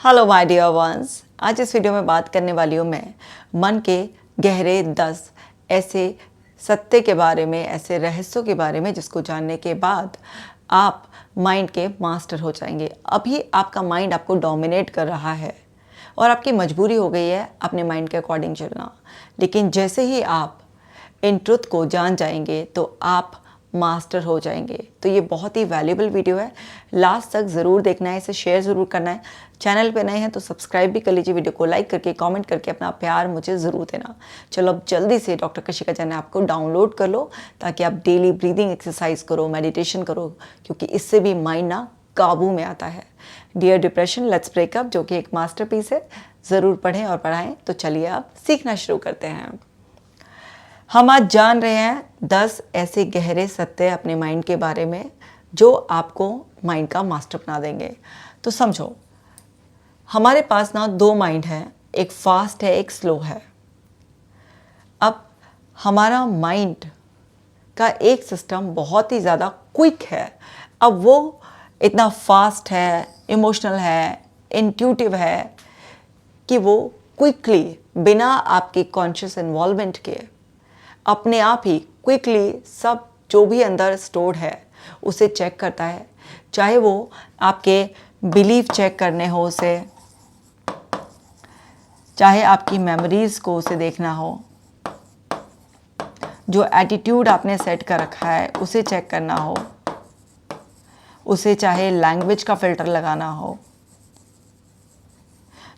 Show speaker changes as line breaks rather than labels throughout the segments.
Hello my dear once. आज इस video में बात करने वाली हूँ मैं मन के गहरे 10 ऐसे सत्य के बारे में, ऐसे रहस्यों के बारे में जिसको जानने के बाद आप माइंड के मास्टर हो जाएंगे। अभी आपका माइंड आपको डोमिनेट कर रहा है और आपकी मजबूरी हो गई है अपने माइंड के अकॉर्डिंग चलना। लेकिन जैसे ही आप इन ट्रुथ को जान जाएंगे तो आप मास्टर हो जाएंगे। तो ये बहुत ही वैल्यूबल वीडियो है, लास्ट तक ज़रूर देखना है, इसे शेयर ज़रूर करना है। चैनल पे नए हैं तो सब्सक्राइब भी कर लीजिए, वीडियो को लाइक करके कमेंट करके अपना प्यार मुझे ज़रूर देना। चलो अब जल्दी से डॉक्टर कशिका जैन ऐप को डाउनलोड कर लो ताकि आप डेली ब्रीदिंग एक्सरसाइज करो, मेडिटेशन करो, क्योंकि इससे भी माइंड ना काबू में आता है। डियर डिप्रेशन लेट्स ब्रेकअप जो कि एक मास्टरपीस है, ज़रूर पढ़ें और पढ़ाएं। तो चलिए आप सीखना शुरू करते हैं। हम आज जान रहे हैं 10 ऐसे गहरे सत्य अपने माइंड के बारे में जो आपको माइंड का मास्टर बना देंगे। तो समझो, हमारे पास ना दो माइंड हैं, एक फास्ट है, एक स्लो है। अब हमारा माइंड का एक सिस्टम बहुत ही ज़्यादा क्विक है। अब वो इतना फास्ट है, इमोशनल है, इंट्यूटिव है कि वो क्विकली बिना आपके कॉन्शियस इन्वॉल्वमेंट के अपने आप ही क्विकली सब जो भी अंदर स्टोर्ड है उसे चेक करता है। चाहे वो आपके बिलीफ चेक करने हो उसे, चाहे आपकी मेमोरीज को उसे देखना हो, जो एटीट्यूड आपने सेट कर रखा है उसे चेक करना हो, उसे चाहे लैंग्वेज का फिल्टर लगाना हो,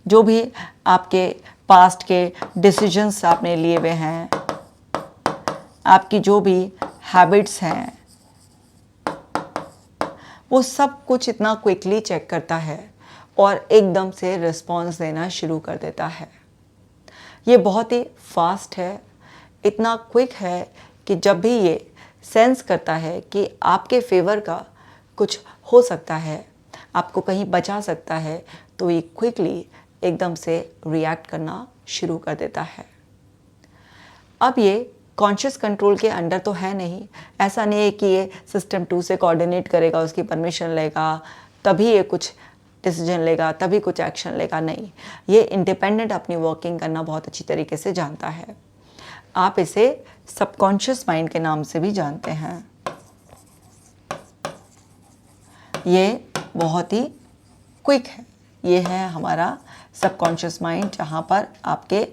जो भी आपके पास्ट के डिसीजंस आपने लिए हुए हैं, आपकी जो भी हैबिट्स हैं, वो सब कुछ इतना क्विकली चेक करता है और एकदम से रिस्पॉन्स देना शुरू कर देता है। ये बहुत ही फास्ट है, इतना क्विक है कि जब भी ये सेंस करता है कि आपके फेवर का कुछ हो सकता है, आपको कहीं बचा सकता है, तो ये क्विकली एकदम से रिएक्ट करना शुरू कर देता है। अब ये कॉन्शियस कंट्रोल के अंडर तो है नहीं। ऐसा नहीं है कि ये सिस्टम 2 से कोऑर्डिनेट करेगा, उसकी परमिशन लेगा, तभी ये कुछ डिसीजन लेगा, तभी कुछ एक्शन लेगा। नहीं, ये इंडिपेंडेंट अपनी वर्किंग करना बहुत अच्छी तरीके से जानता है। आप इसे सबकॉन्शियस माइंड के नाम से भी जानते हैं। ये बहुत ही क्विक है। ये है हमारा सबकॉन्शियस माइंड, जहाँ पर आपके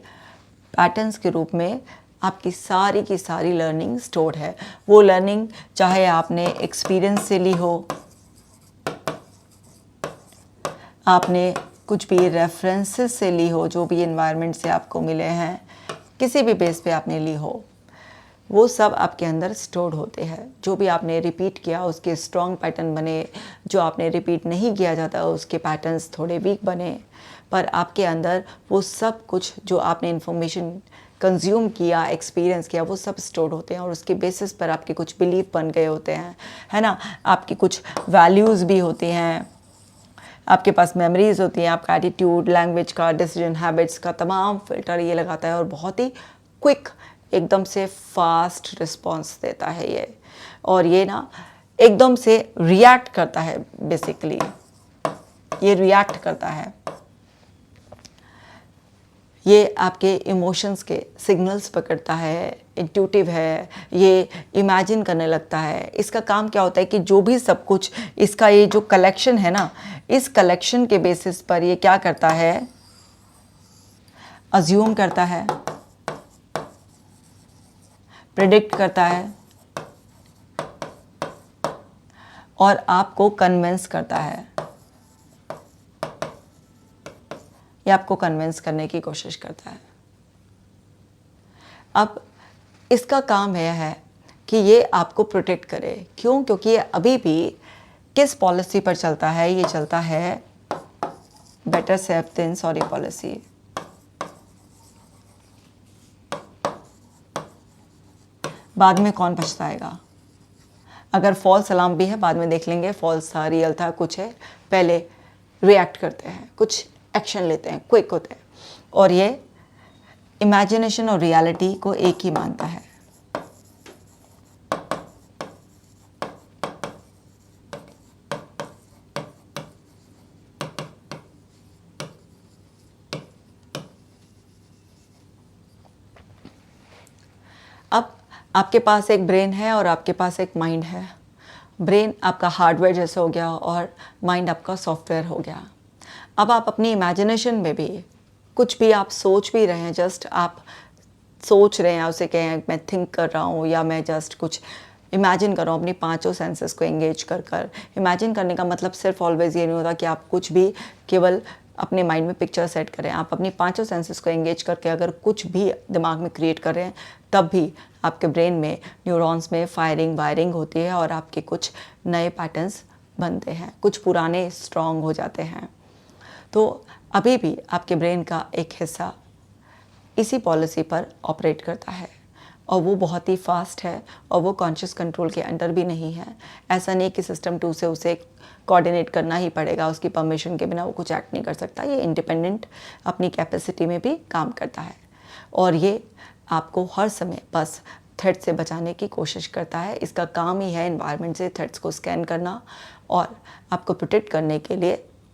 पैटर्न्स के रूप में आपकी सारी की सारी लर्निंग स्टोर्ड है। वो लर्निंग चाहे आपने एक्सपीरियंस से ली हो, आपने कुछ भी रेफरेंसेस से ली हो, जो भी एनवायरनमेंट से आपको मिले हैं, किसी भी बेस पे आपने ली हो, वो सब आपके अंदर स्टोर्ड होते हैं। जो भी आपने रिपीट किया उसके स्ट्रॉन्ग पैटर्न बने, जो आपने रिपीट नहीं किया जाता उसके पैटर्न्स थोड़े वीक बने। पर आपके अंदर वो सब कुछ जो आपने इन्फॉर्मेशन कंज्यूम किया, एक्सपीरियंस किया, वो सब स्टोर्ड होते हैं और उसके बेसिस पर आपके कुछ बिलीफ बन गए होते हैं, है ना। आपकी कुछ वैल्यूज़ भी होती हैं, आपके पास मेमोरीज होती हैं, आपका एटीट्यूड, लैंग्वेज का, डिसीजन, हैबिट्स का तमाम फिल्टर ये लगाता है और बहुत ही क्विक, एकदम से फास्ट रिस्पॉन्स देता है ये। और ये ना एकदम से रिएक्ट करता है, बेसिकली ये रिएक्ट करता है। ये आपके इमोशंस के सिग्नल्स पकड़ता है, इंट्यूटिव है, ये इमेजिन करने लगता है। इसका काम क्या होता है कि जो भी सब कुछ इसका ये जो कलेक्शन है ना, इस कलेक्शन के बेसिस पर ये क्या करता है, अज्यूम करता है, प्रेडिक्ट करता है और आपको कन्विंस करता है, ये आपको कन्विंस करने की कोशिश करता है। अब इसका काम यह है कि ये आपको प्रोटेक्ट करे। क्यों? क्योंकि ये अभी भी किस पॉलिसी पर चलता है? ये चलता है better safe than sorry policy. बाद में कौन पछताएगा? अगर फॉल्स अलार्म भी है, बाद में देख लेंगे, फॉल्स था, रियल था, कुछ है, पहले रिएक्ट करते हैं, कुछ एक्शन लेते हैं, क्विक होते हैं। और ये इमेजिनेशन और रियलिटी को एक ही मानता है। आपके पास एक ब्रेन है और आपके पास एक माइंड है। ब्रेन आपका हार्डवेयर जैसा हो गया और माइंड आपका सॉफ्टवेयर हो गया। अब आप अपनी इमेजिनेशन में भी कुछ भी आप सोच भी रहे हैं, जस्ट आप सोच रहे हैं, उसे कहें मैं थिंक कर रहा हूँ या मैं जस्ट कुछ इमेजिन कर रहा हूँ, अपनी पांचों सेंसेस को एंगेज कर कर। इमेजिन करने का मतलब सिर्फ ऑलवेज ये नहीं होता कि आप कुछ भी केवल अपने माइंड में पिक्चर सेट करें। आप अपनी पांचों सेंसेस को एंगेज करके अगर कुछ भी दिमाग में क्रिएट कर रहे हैं, तब भी आपके ब्रेन में न्यूरॉन्स में फायरिंग वायरिंग होती है और आपके कुछ नए पैटर्न्स बनते हैं, कुछ पुराने स्ट्रॉन्ग हो जाते हैं। तो अभी भी आपके ब्रेन का एक हिस्सा इसी पॉलिसी पर ऑपरेट करता है और वो बहुत ही फास्ट है और वो कॉन्शियस कंट्रोल के अंडर भी नहीं है। ऐसा नहीं कि सिस्टम 2 से उसे कोऑर्डिनेट करना ही पड़ेगा, उसकी परमिशन के बिना वो कुछ एक्ट नहीं कर सकता। ये इंडिपेंडेंट अपनी कैपेसिटी में भी काम करता है और ये आपको हर समय बस थ्रेट से बचाने की कोशिश करता है। इसका काम ही है एनवायरनमेंट से थ्रेट्स को स्कैन करना और आपको प्रोटेक्ट करने के लिए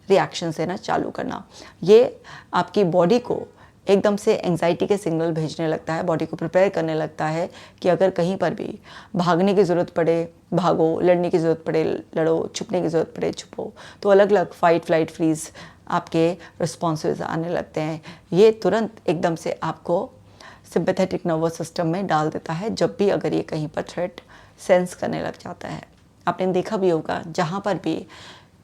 रिएक्शन देना चालू करना। ये आपकी बॉडी को एकदम से एंजाइटी के सिग्नल भेजने लगता है, बॉडी को प्रिपेयर करने लगता है कि अगर कहीं पर भी भागने की ज़रूरत पड़े भागो, लड़ने की ज़रूरत पड़े लड़ो, छुपने की ज़रूरत पड़े छुपो। तो अलग अलग फाइट फ्लाइट फ्रीज आपके रिस्पॉन्सेज आने लगते हैं। ये तुरंत एकदम से आपको सिंपैथेटिक नर्वस सिस्टम में डाल देता है जब भी अगर ये कहीं पर थ्रेट सेंस करने लग जाता है। आपने देखा भी होगा, जहाँ पर भी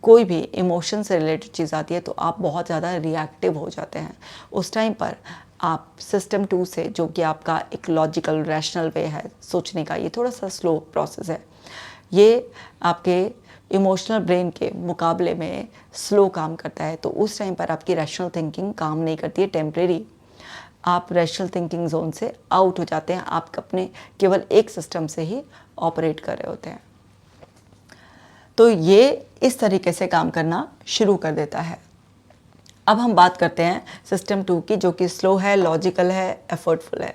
कोई भी इमोशन से रिलेटेड चीज़ आती है तो आप बहुत ज़्यादा रिएक्टिव हो जाते हैं। उस टाइम पर आप सिस्टम 2 से, जो कि आपका एक लॉजिकल रैशनल वे है सोचने का, ये थोड़ा सा स्लो प्रोसेस है। ये आपके इमोशनल ब्रेन के मुकाबले में स्लो काम करता है। तो उस टाइम पर आपकी रैशनल थिंकिंग काम नहीं करती है। टेम्परेरी आप रैशनल थिंकिंग जोन से आउट हो जाते हैं। आप अपने केवल एक सिस्टम से ही ऑपरेट कर रहे होते हैं। तो ये इस तरीके से काम करना शुरू कर देता है। अब हम बात करते हैं सिस्टम 2 की, जो कि स्लो है, लॉजिकल है, एफर्टफुल है।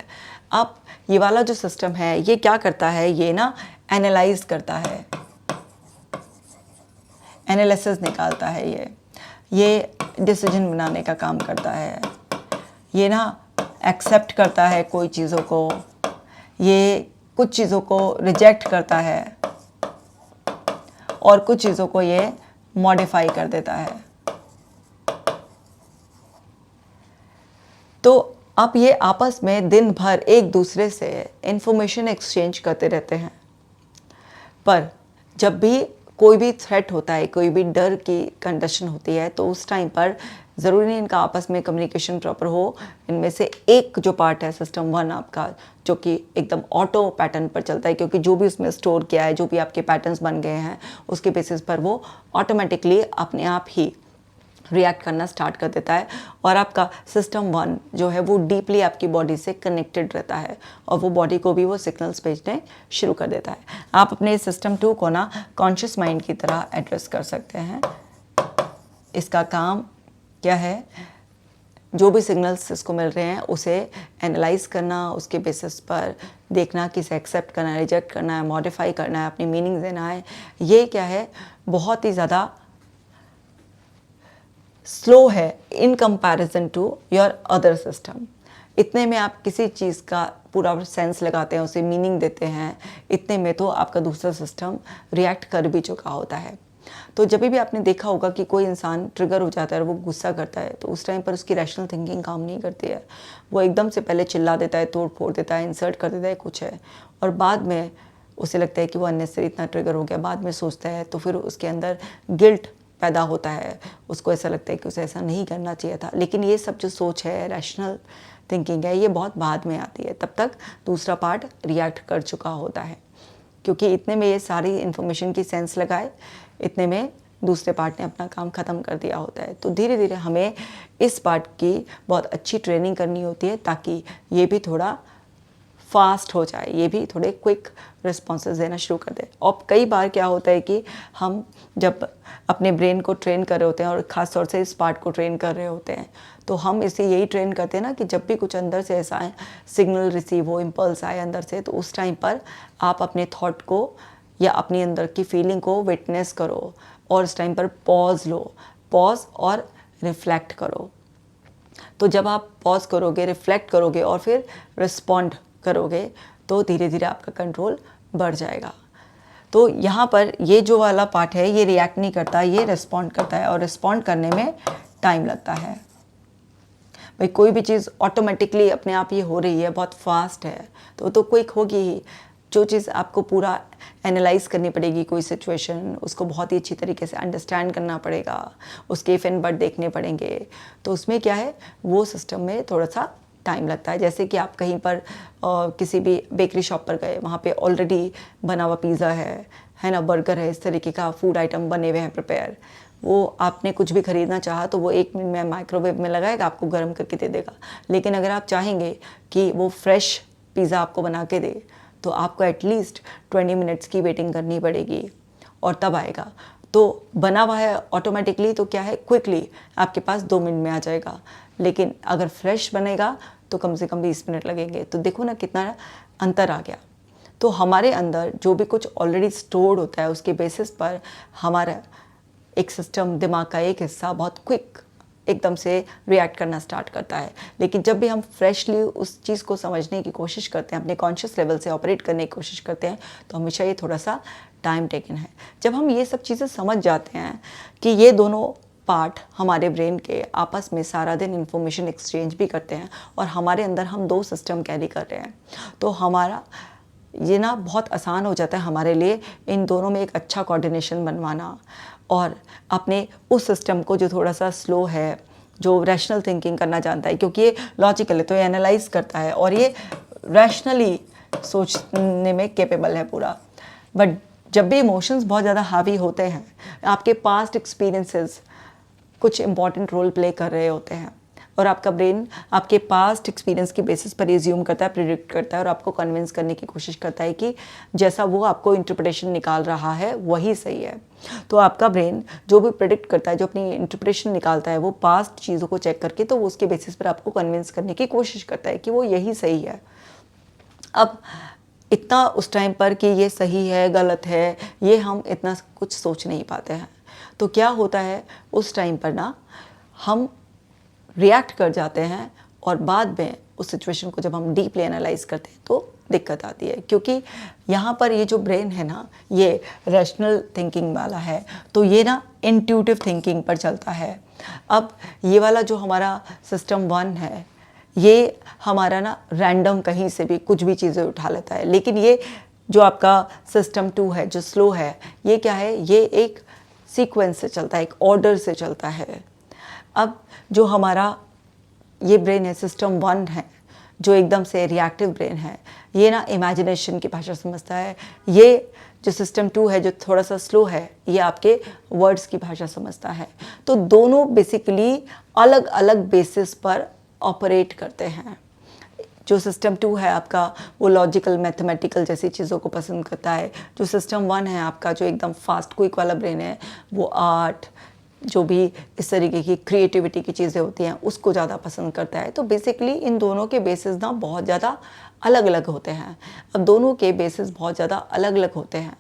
अब ये वाला जो सिस्टम है ये क्या करता है, ये ना एनालाइज करता है, एनालिसिस निकालता है, ये डिसीजन बनाने का काम करता है, ये ना एक्सेप्ट करता है कोई चीज़ों को, ये कुछ चीज़ों को रिजेक्ट करता है और कुछ चीज़ों को ये मॉडिफाई कर देता है। तो अब ये आपस में दिन भर एक दूसरे से इंफॉर्मेशन एक्सचेंज करते रहते हैं। पर जब भी कोई भी थ्रेट होता है, कोई भी डर की कंडीशन होती है, तो उस टाइम पर ज़रूरी नहीं इनका आपस में कम्युनिकेशन प्रॉपर हो। इनमें से एक जो पार्ट है सिस्टम 1 आपका, जो कि एकदम ऑटो पैटर्न पर चलता है, क्योंकि जो भी उसमें स्टोर किया है, जो भी आपके पैटर्न्स बन गए हैं, उसके बेसिस पर वो ऑटोमेटिकली अपने आप ही रिएक्ट करना स्टार्ट कर देता है। और आपका सिस्टम 1 जो है वो डीपली आपकी बॉडी से कनेक्टेड रहता है और वो बॉडी को भी वो सिग्नल्स भेजने शुरू कर देता है। आप अपने सिस्टम 2 को ना कॉन्शियस माइंड की तरह एड्रेस कर सकते हैं। इसका काम क्या है, जो भी सिग्नल्स इसको मिल रहे हैं उसे एनालाइज करना, उसके बेसिस पर देखना कि इसे एक्सेप्ट करना है, रिजेक्ट करना है, मॉडिफाई करना है, अपनी मीनिंग देना है। ये क्या है, बहुत ही ज़्यादा स्लो है in comparison to your other system. इतने में आप किसी चीज़ का पूरा सेंस लगाते हैं, उसे मीनिंग देते हैं, इतने में तो आपका दूसरा सिस्टम रिएक्ट कर भी चुका होता है। तो जब भी आपने देखा होगा कि कोई इंसान ट्रिगर हो जाता है और वो गुस्सा करता है, तो उस टाइम पर उसकी रैशनल थिंकिंग काम नहीं करती है। वो एकदम से पहले चिल्ला देता है, तोड़ फोड़ देता है, इंसर्ट कर देता है कुछ है, और बाद में उसे लगता है कि वो अननेसेसरी इतना ट्रिगर हो गया। बाद में सोचता है तो फिर उसके अंदर गिल्ट पैदा होता है, उसको ऐसा लगता है कि उसे ऐसा नहीं करना चाहिए था। लेकिन ये सब जो सोच है, रैशनल थिंकिंग है, ये बहुत बाद में आती है। तब तक दूसरा पार्ट रिएक्ट कर चुका होता है, क्योंकि इतने में ये सारी इन्फॉर्मेशन की सेंस लगाए, इतने में दूसरे पार्ट ने अपना काम ख़त्म कर दिया होता है। तो धीरे धीरे हमें इस पार्ट की बहुत अच्छी ट्रेनिंग करनी होती है, ताकि ये भी थोड़ा फास्ट हो जाए, ये भी थोड़े क्विक रिस्पॉन्सेज देना शुरू कर दे। और कई बार क्या होता है कि हम जब अपने ब्रेन को ट्रेन कर रहे होते हैं और ख़ास तौर से इस पार्ट को ट्रेन कर रहे होते हैं, तो हम इसे यही ट्रेन करते हैं ना कि जब भी कुछ अंदर से ऐसा सिग्नल रिसीव हो, इम्पल्स आए अंदर से, तो उस टाइम पर आप अपने थॉट को या अपनी अंदर की फीलिंग को विटनेस करो और उस टाइम पर पॉज लो, पॉज और रिफ्लेक्ट करो। तो जब आप पॉज करोगे, रिफ्लेक्ट करोगे और फिर रिस्पॉन्ड करोगे, तो धीरे धीरे आपका कंट्रोल बढ़ जाएगा। तो यहाँ पर ये जो वाला पार्ट है ये रिएक्ट नहीं करता, ये रिस्पॉन्ड करता है, और रिस्पॉन्ड करने में टाइम लगता है। भाई कोई भी चीज़ ऑटोमेटिकली अपने आप ये हो रही है, बहुत फास्ट है, तो क्विक होगी ही। जो चीज़ आपको पूरा एनालाइज करनी पड़ेगी, कोई सिचुएशन, उसको बहुत ही अच्छी तरीके से अंडरस्टैंड करना पड़ेगा, उसके इफ एंड बट देखने पड़ेंगे, तो उसमें क्या है, वो सिस्टम में थोड़ा सा टाइम लगता है। जैसे कि आप कहीं पर किसी भी बेकरी शॉप पर गए, वहाँ पे ऑलरेडी बना हुआ पिज़्ज़ा है ना, बर्गर है, इस तरीके का फूड आइटम बने हुए हैं प्रिपेयर, वो आपने कुछ भी ख़रीदना चाहा तो वो 1 मिनट में माइक्रोवेव में लगाएगा, आपको गर्म करके दे देगा। लेकिन अगर आप चाहेंगे कि वो फ्रेश पिज़्ज़ा आपको बना के दे, तो आपको एटलीस्ट 20 मिनट्स की वेटिंग करनी पड़ेगी और तब आएगा। तो बना हुआ है ऑटोमेटिकली, तो क्या है, क्विकली आपके पास 2 मिनट में आ जाएगा। लेकिन अगर फ्रेश बनेगा तो कम से कम 20 मिनट लगेंगे। तो देखो ना कितना अंतर आ गया। तो हमारे अंदर जो भी कुछ ऑलरेडी स्टोर्ड होता है, उसके बेसिस पर हमारा एक सिस्टम, दिमाग का एक हिस्सा बहुत क्विक एकदम से रिएक्ट करना स्टार्ट करता है। लेकिन जब भी हम फ्रेशली उस चीज़ को समझने की कोशिश करते हैं, अपने कॉन्शियस लेवल से ऑपरेट करने की कोशिश करते हैं, तो हमेशा ये थोड़ा सा टाइम टेकन है। जब हम ये सब चीज़ें समझ जाते हैं कि ये दोनों पार्ट हमारे ब्रेन के आपस में सारा दिन इंफॉर्मेशन एक्सचेंज भी करते हैं, और हमारे अंदर हम 2 सिस्टम कैरी कर रहे हैं, तो हमारा ये ना बहुत आसान हो जाता है हमारे लिए इन दोनों में एक अच्छा कोऑर्डिनेशन बनवाना, और अपने उस सिस्टम को जो थोड़ा सा स्लो है, जो रैशनल थिंकिंग करना जानता है, क्योंकि ये लॉजिकल है तो ये एनालाइज करता है और ये रैशनली सोचने में कैपेबल है पूरा। बट जब भी इमोशंस बहुत ज़्यादा हावी होते हैं, आपके पास्ट एक्सपीरियंसेस कुछ इंपॉर्टेंट रोल प्ले कर रहे होते हैं, और आपका ब्रेन आपके पास्ट एक्सपीरियंस की बेसिस पर एज्यूम करता है, प्रिडिक्ट करता है, और आपको कन्विंस करने की कोशिश करता है कि जैसा वो आपको इंटरप्रिटेशन निकाल रहा है वही सही है। तो आपका ब्रेन जो भी प्रिडिक्ट करता है, जो अपनी इंटरप्रिटेशन निकालता है, वो पास्ट चीज़ों को चेक करके तो वो उसके बेसिस पर आपको कन्विंस करने की कोशिश करता है कि वो यही सही है। अब इतना उस टाइम पर कि ये सही है गलत है, ये हम इतना कुछ सोच नहीं पाते हैं। तो क्या होता है उस टाइम पर ना, हम रिएक्ट कर जाते हैं, और बाद में उस सिचुएशन को जब हम डीपली एनालाइज करते हैं तो दिक्कत आती है, क्योंकि यहाँ पर ये जो ब्रेन है ना, ये रैशनल थिंकिंग वाला है, तो ये ना इंट्यूटिव थिंकिंग पर चलता है। अब ये वाला जो हमारा सिस्टम 1 है, ये हमारा ना रैंडम कहीं से भी कुछ भी चीज़ें उठा लेता है। लेकिन ये जो आपका सिस्टम 2 है, जो स्लो है, ये क्या है, ये एक सीक्वेंस से चलता है, एक ऑर्डर से चलता है। अब जो हमारा ये ब्रेन है, सिस्टम 1 है, जो एकदम से रिएक्टिव ब्रेन है, ये ना इमेजिनेशन की भाषा समझता है। ये जो सिस्टम 2 है, जो थोड़ा सा स्लो है, ये आपके वर्ड्स की भाषा समझता है। तो दोनों बेसिकली अलग अलग बेसिस पर ऑपरेट करते हैं। जो सिस्टम 2 है आपका, वो लॉजिकल मैथमेटिकल जैसी चीज़ों को पसंद करता है। जो सिस्टम 1 है आपका, जो एकदम फास्ट क्विक वाला ब्रेन है, वो आर्ट, जो भी इस तरीके की क्रिएटिविटी की चीज़ें होती हैं, उसको ज़्यादा पसंद करता है। तो बेसिकली इन दोनों के बेसिस ना बहुत ज़्यादा अलग अलग होते हैं। अब दोनों के बेसिस बहुत ज़्यादा अलग अलग होते हैं,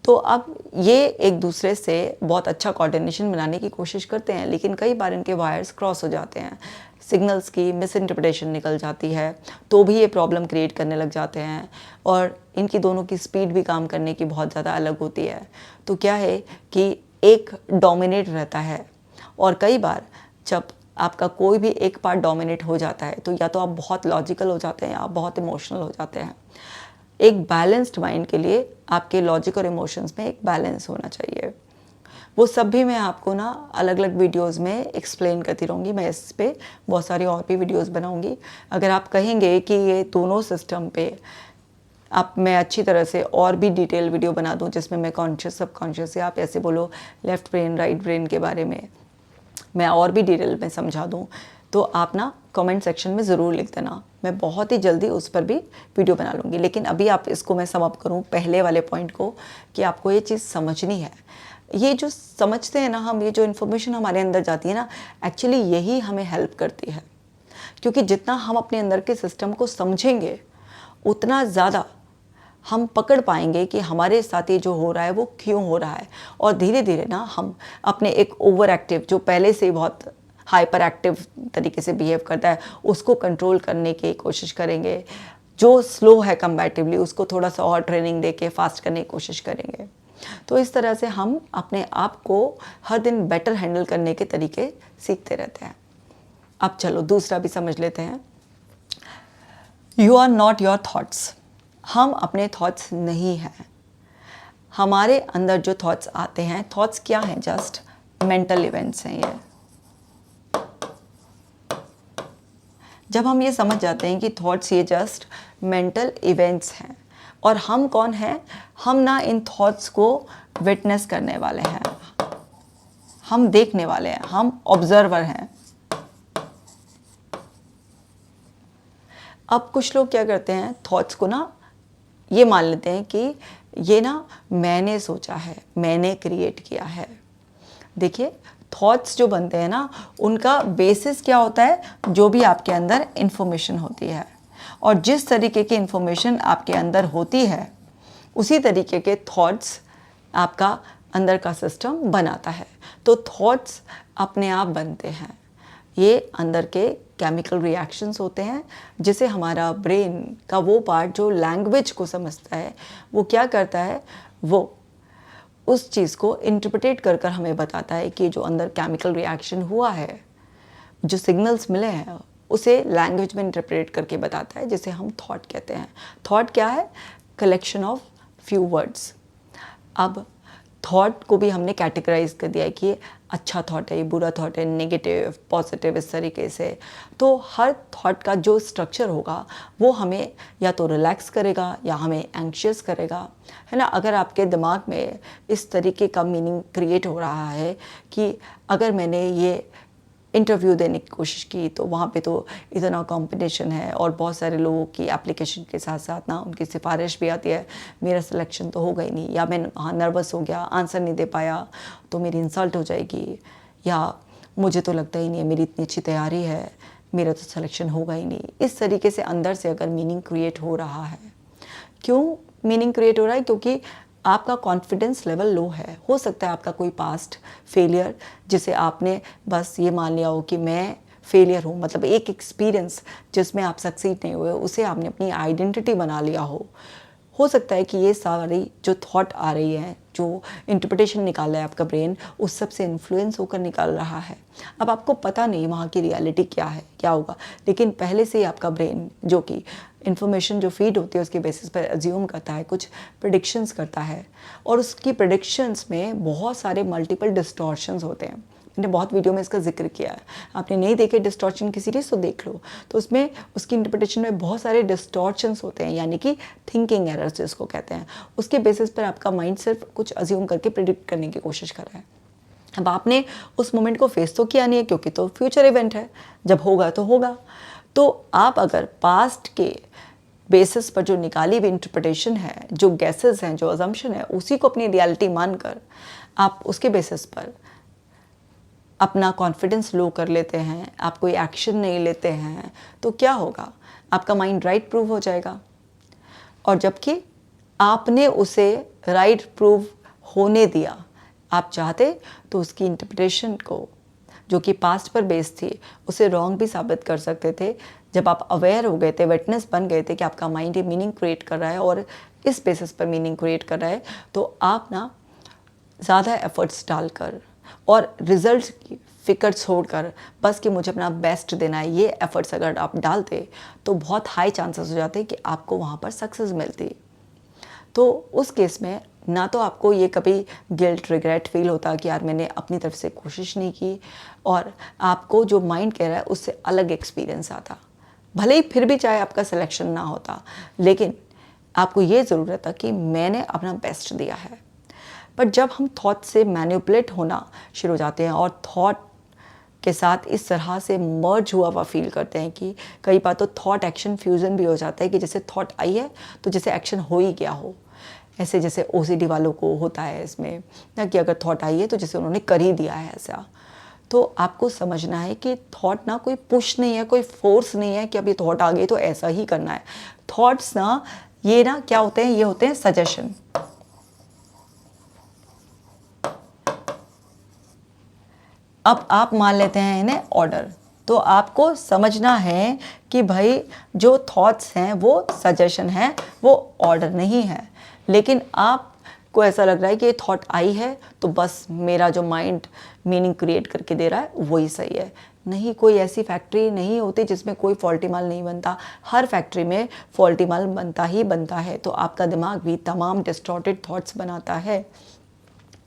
तो अब ये एक दूसरे से बहुत अच्छा कोऑर्डिनेशन बनाने की कोशिश करते हैं, लेकिन कई बार इनके वायर्स क्रॉस हो जाते हैं, सिग्नल्स की मिस इंटरप्रिटेशन निकल जाती है, तो भी ये प्रॉब्लम क्रिएट करने लग जाते हैं, और इनकी दोनों की स्पीड भी काम करने की बहुत ज़्यादा अलग होती है। तो क्या है कि एक डोमिनेट रहता है, और कई बार जब आपका कोई भी एक पार्ट डोमिनेट हो जाता है, तो या तो आप बहुत लॉजिकल हो जाते हैं या आप बहुत इमोशनल हो जाते हैं। एक बैलेंस्ड माइंड के लिए आपके लॉजिक और इमोशंस में एक बैलेंस होना चाहिए। वो सब भी मैं आपको ना अलग अलग वीडियोस में एक्सप्लेन करती रहूँगी। मैं इस पे बहुत सारी और भी वीडियोस बनाऊँगी। अगर आप कहेंगे कि ये दोनों सिस्टम पे मैं अच्छी तरह से और भी डिटेल वीडियो बना दूँ, जिसमें मैं कॉन्शियस सबकॉन्शियस, या आप ऐसे बोलो लेफ़्ट ब्रेन राइट ब्रेन के बारे में मैं और भी डिटेल में समझा दूँ, तो आप ना कमेंट सेक्शन में ज़रूर लिख देना। मैं बहुत ही जल्दी उस पर भी वीडियो बना लूँगी। लेकिन अभी आप इसको मैं सम अप करूँ पहले वाले पॉइंट को, कि आपको ये चीज़ समझनी है। ये जो समझते हैं ना हम, ये जो इन्फॉर्मेशन हमारे अंदर जाती है ना, एक्चुअली यही हमें हेल्प करती है। क्योंकि जितना हम अपने अंदर के सिस्टम को समझेंगे, उतना ज़्यादा हम पकड़ पाएंगे कि हमारे साथ ये जो हो रहा है वो क्यों हो रहा है। और धीरे धीरे ना हम अपने एक ओवर एक्टिव, जो पहले से ही बहुत हाइपर एक्टिव तरीके से बिहेव करता है, उसको कंट्रोल करने की कोशिश करेंगे। जो स्लो है कंपैरेटिवली उसको थोड़ा सा और ट्रेनिंग दे के फास्ट करने की कोशिश करेंगे। तो इस तरह से हम अपने आप को हर दिन बेटर हैंडल करने के तरीके सीखते रहते हैं। अब चलो दूसरा भी समझ लेते हैं। You are not your thoughts. हम अपने थॉट्स नहीं हैं। हमारे अंदर जो थॉट्स आते हैं, थॉट्स क्या हैं? जस्ट मेंटल इवेंट्स हैं ये। जब हम ये समझ जाते हैं कि थॉट्स ये जस्ट मेंटल इवेंट्स हैं, और हम कौन हैं? हम ना इन थॉट्स को विटनेस करने वाले हैं, हम देखने वाले हैं, हम ऑब्जर्वर हैं। अब कुछ लोग क्या करते हैं, थॉट्स को ना ये मान लेते हैं कि ये ना मैंने सोचा है, मैंने क्रिएट किया है। देखिए, थॉट्स जो बनते हैं ना, उनका बेसिस क्या होता है? जो भी आपके अंदर इन्फॉर्मेशन होती है, और जिस तरीके की इन्फॉर्मेशन आपके अंदर होती है उसी तरीके के थॉट्स आपका अंदर का सिस्टम बनाता है। तो थॉट्स अपने आप बनते हैं। ये अंदर के केमिकल रिएक्शंस होते हैं, जिसे हमारा ब्रेन का वो पार्ट जो लैंग्वेज को समझता है, वो क्या करता है? वो उस चीज़ को इंटरप्रेट कर कर हमें बताता है कि जो अंदर केमिकल रिएक्शन हुआ है, जो सिग्नल्स मिले हैं, उसे लैंग्वेज में इंटरप्रेट करके बताता है, जिसे हम थॉट कहते हैं। थॉट क्या है? Collection of few words. अब थॉट को भी हमने कैटेगराइज कर दिया है कि ये अच्छा थॉट है, ये बुरा थॉट है, नेगेटिव, पॉजिटिव, इस तरीके से। तो हर थॉट का जो स्ट्रक्चर होगा वो हमें या तो रिलैक्स करेगा या हमें एंग्शियस करेगा, है ना। अगर आपके दिमाग में इस तरीके का मीनिंग क्रिएट हो रहा है कि अगर मैंने ये इंटरव्यू देने की कोशिश की तो वहाँ पे तो इतना कंपटीशन है और बहुत सारे लोगों की एप्लीकेशन के साथ साथ ना उनकी सिफारिश भी आती है, मेरा सिलेक्शन तो होगा ही नहीं, या मैं नर्वस हो गया, आंसर नहीं दे पाया तो मेरी इंसल्ट हो जाएगी, या मुझे तो लगता ही नहीं है, मेरी इतनी अच्छी तैयारी है, मेरा तो सिलेक्शन होगा ही नहीं। इस तरीके से अंदर से अगर मीनिंग क्रिएट हो रहा है, क्यों मीनिंग क्रिएट हो रहा है? क्योंकि आपका कॉन्फिडेंस लेवल लो है। हो सकता है आपका कोई पास्ट फेलियर, जिसे आपने बस ये मान लिया हो कि मैं फेलियर हूँ, मतलब एक एक्सपीरियंस जिसमें आप सक्सीड नहीं हुए, उसे आपने अपनी आइडेंटिटी बना लिया हो सकता है कि ये सारी जो थॉट आ रही है, जो इंटरप्रिटेशन निकाल रहा है आपका ब्रेन, उस सब से इन्फ्लुएंस होकर निकाल रहा है। अब आपको पता नहीं वहाँ की रियलिटी क्या है, क्या होगा, लेकिन पहले से ही आपका ब्रेन जो कि इन्फॉर्मेशन जो फीड होती है उसके बेसिस पर अज्यूम करता है, कुछ प्रेडिक्शंस करता है, और उसकी प्रेडिक्शंस में बहुत सारे मल्टीपल डिस्टॉर्शंस होते हैं। मैंने बहुत वीडियो में इसका जिक्र किया है, आपने नहीं देखे डिस्टॉर्शन की सीरीज तो देख लो। तो उसमें उसकी इंटरप्रिटेशन में बहुत सारे डिस्टॉर्शंस होते हैं, यानी कि थिंकिंग एरर्स जिसको कहते हैं। उसके बेसिस पर आपका माइंड सिर्फ कुछ अज्यूम करके प्रिडिक्ट करने की कोशिश कर रहा है। अब आपने उस मोमेंट को फेस तो किया नहीं है, क्योंकि तो फ्यूचर इवेंट है, जब होगा तो होगा। तो आप अगर पास्ट के बेसिस पर जो निकाली हुई इंटरप्रिटेशन है, जो गैसेस हैं, जो अजम्पशन है, उसी को अपनी रियलिटी मानकर आप उसके बेसिस पर अपना कॉन्फिडेंस लो कर लेते हैं, आप कोई एक्शन नहीं लेते हैं, तो क्या होगा? आपका माइंड राइट प्रूव हो जाएगा, और जबकि आपने उसे राइट प्रूव होने दिया। आप चाहते तो उसकी इंटरप्रिटेशन को, जो कि पास्ट पर बेस्ड थी, उसे रॉन्ग भी साबित कर सकते थे। जब आप अवेयर हो गए थे, विटनेस बन गए थे कि आपका माइंड ये मीनिंग क्रिएट कर रहा है और इस बेसिस पर मीनिंग क्रिएट कर रहा है, तो आप ना ज़्यादा एफर्ट्स डालकर और रिजल्ट की फिक्र छोड़कर बस कि मुझे अपना बेस्ट देना है, ये एफर्ट्स अगर आप डालते तो बहुत हाई चांसेस हो जाते कि आपको वहाँ पर सक्सेस मिलती। तो उस केस में ना तो आपको ये कभी गिल्ट, रिग्रेट फील होता कि यार मैंने अपनी तरफ से कोशिश नहीं की, और आपको जो माइंड कह रहा है उससे अलग एक्सपीरियंस आता। भले ही फिर भी चाहे आपका सिलेक्शन ना होता, लेकिन आपको ये ज़रूरत था कि मैंने अपना बेस्ट दिया है। पर जब हम थॉट से मैनिपुलेट होना शुरू हो जाते हैं और थॉट के साथ इस तरह से मर्ज हुआ फील करते हैं कि कई बार तो थॉट एक्शन फ्यूज़न भी हो जाता है कि जैसे थॉट आई है तो जैसे एक्शन हो ही गया हो। ऐसे जैसे ओसीडी वालों को होता है इसमें ना, कि अगर थॉट आई है तो जैसे उन्होंने कर ही दिया है ऐसा। तो आपको समझना है कि थॉट ना कोई पुश नहीं है, कोई फोर्स नहीं है कि अब ये थॉट आ गई तो ऐसा ही करना है। थॉट्स ना ये ना क्या होते हैं, ये होते हैं सजेशन। अब आप मान लेते हैं इन्हें ऑर्डर, तो आपको समझना है कि भाई जो थॉट्स हैं वो सजेशन है, वो ऑर्डर नहीं है। लेकिन आपको ऐसा लग रहा है कि ये थॉट आई है तो बस मेरा जो माइंड मीनिंग क्रिएट करके दे रहा है वही सही है। नहीं, कोई ऐसी फैक्ट्री नहीं होती जिसमें कोई फॉल्टी माल नहीं बनता। हर फैक्ट्री में फॉल्टी माल बनता ही बनता है। तो आपका दिमाग भी तमाम डिस्टॉर्टेड थॉट्स बनाता है।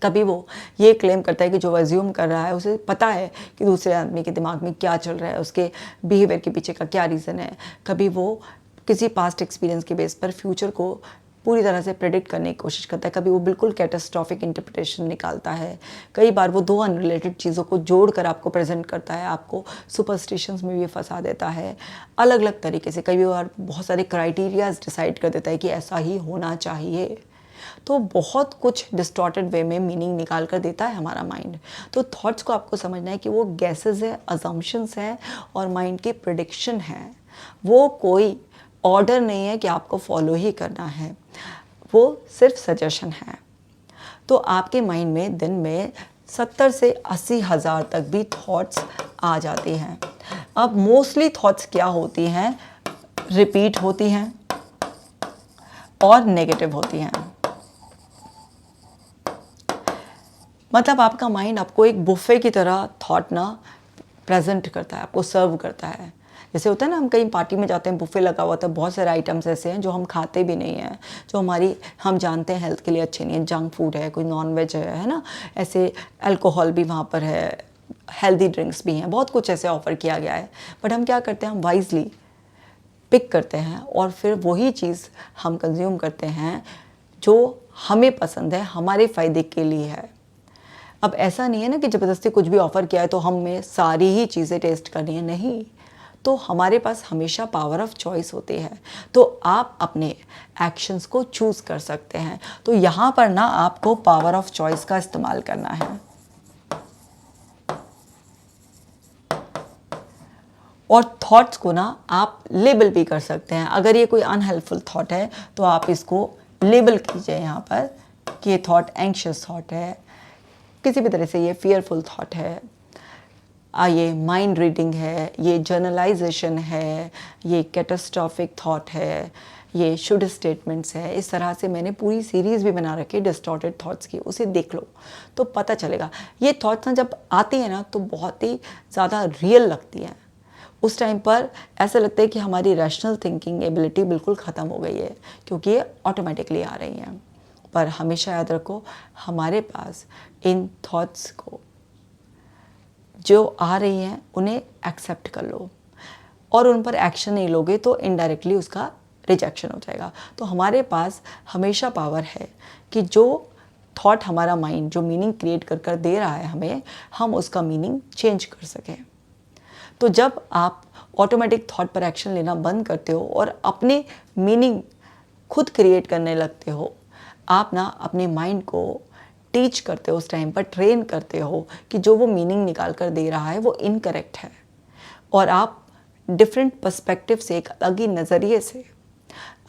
कभी वो ये क्लेम करता है कि जो अज्यूम कर रहा है उसे पता है कि दूसरे आदमी के दिमाग में क्या चल रहा है, उसके बिहेवियर के पीछे का क्या रीज़न है। कभी वो किसी पास्ट एक्सपीरियंस के बेस पर फ्यूचर को पूरी तरह से प्रेडिक्ट करने की कोशिश करता है। कभी वो बिल्कुल कैटास्ट्रॉफिक इंटरप्रिटेशन निकालता है। कई बार वो दो अनरिलेटेड चीज़ों को जोड़कर आपको प्रेजेंट करता है, आपको सुपरस्टिशंस में भी फंसा देता है अलग अलग तरीके से। कई बार बहुत सारे क्राइटेरियाज डिसाइड कर देता है कि ऐसा ही होना चाहिए। तो बहुत कुछ डिस्टॉर्टेड वे में मीनिंग निकाल कर देता है हमारा माइंड। तो थॉट्स को आपको समझना है कि वो गैसेस है, अजम्पशंस हैं और माइंड की प्रिडिक्शन है। वो कोई ऑर्डर नहीं है कि आपको फॉलो ही करना है, वो सिर्फ सजेशन है। तो आपके माइंड में दिन में 70 से 80 हज़ार तक भी थॉट्स आ जाती हैं। अब मोस्टली थॉट्स क्या होती हैं, रिपीट होती हैं और नेगेटिव होती हैं। मतलब आपका माइंड आपको एक बुफे की तरह थॉट ना प्रेजेंट करता है, आपको सर्व करता है। जैसे होता है ना, हम कहीं पार्टी में जाते हैं, बुफे लगा हुआ होता है, बहुत सारे आइटम्स ऐसे हैं जो हम खाते भी नहीं हैं, जो हम जानते हैं हेल्थ के लिए अच्छे नहीं है। जंक फूड है, कोई नॉन वेज है ना, ऐसे अल्कोहल भी वहाँ पर है, हेल्दी ड्रिंक्स भी हैं, बहुत कुछ ऐसे ऑफ़र किया गया है। बट हम क्या करते हैं, हम वाइजली पिक करते हैं और फिर वही चीज़ हम कंज्यूम करते हैं जो हमें पसंद है, हमारे फ़ायदे के लिए है। अब ऐसा नहीं है ना कि ज़बरदस्ती कुछ भी ऑफ़र किया है तो हमें सारी ही चीज़ें टेस्ट करनी है, नहीं। तो हमारे पास हमेशा पावर ऑफ चॉइस होती है। तो आप अपने एक्शंस को चूज़ कर सकते हैं। तो यहाँ पर ना आपको पावर ऑफ चॉइस का इस्तेमाल करना है। और थॉट्स को ना आप लेबल भी कर सकते हैं। अगर ये कोई अनहेल्पफुल थॉट है तो आप इसको लेबल कीजिए यहाँ पर कि ये थॉट एंग्शियस थॉट है, किसी भी तरह से ये फियरफुल थॉट है, ये माइंड रीडिंग है, ये जर्नलाइजेशन है, ये कैटास्ट्रॉफिक थॉट है, ये शुड स्टेटमेंट्स है। इस तरह से मैंने पूरी सीरीज़ भी बना रखी है डिस्टॉर्टेड थॉट्स की, उसे देख लो तो पता चलेगा। ये थॉट्स ना जब आती हैं ना तो बहुत ही ज़्यादा रियल लगती हैं। उस टाइम पर ऐसा लगता है कि हमारी रैशनल थिंकिंग एबिलिटी बिल्कुल ख़त्म हो गई है, क्योंकि ये ऑटोमेटिकली आ रही हैं। पर हमेशा याद रखो, हमारे पास इन थॉट्स को जो आ रही हैं उन्हें एक्सेप्ट कर लो, और उन पर एक्शन नहीं लोगे तो इनडायरेक्टली उसका रिजेक्शन हो जाएगा। तो हमारे पास हमेशा पावर है कि जो थॉट हमारा माइंड जो मीनिंग क्रिएट कर कर दे रहा है हमें, हम उसका मीनिंग चेंज कर सकें। तो जब आप ऑटोमेटिक थॉट पर एक्शन लेना बंद करते हो और अपने मीनिंग खुद क्रिएट करने लगते हो, आप ना अपने माइंड को टीच करते हो, उस टाइम पर ट्रेन करते हो कि जो वो मीनिंग निकाल कर दे रहा है वो इनकरेक्ट है, और आप डिफरेंट पर्सपेक्टिव से, एक अलग ही नज़रिए से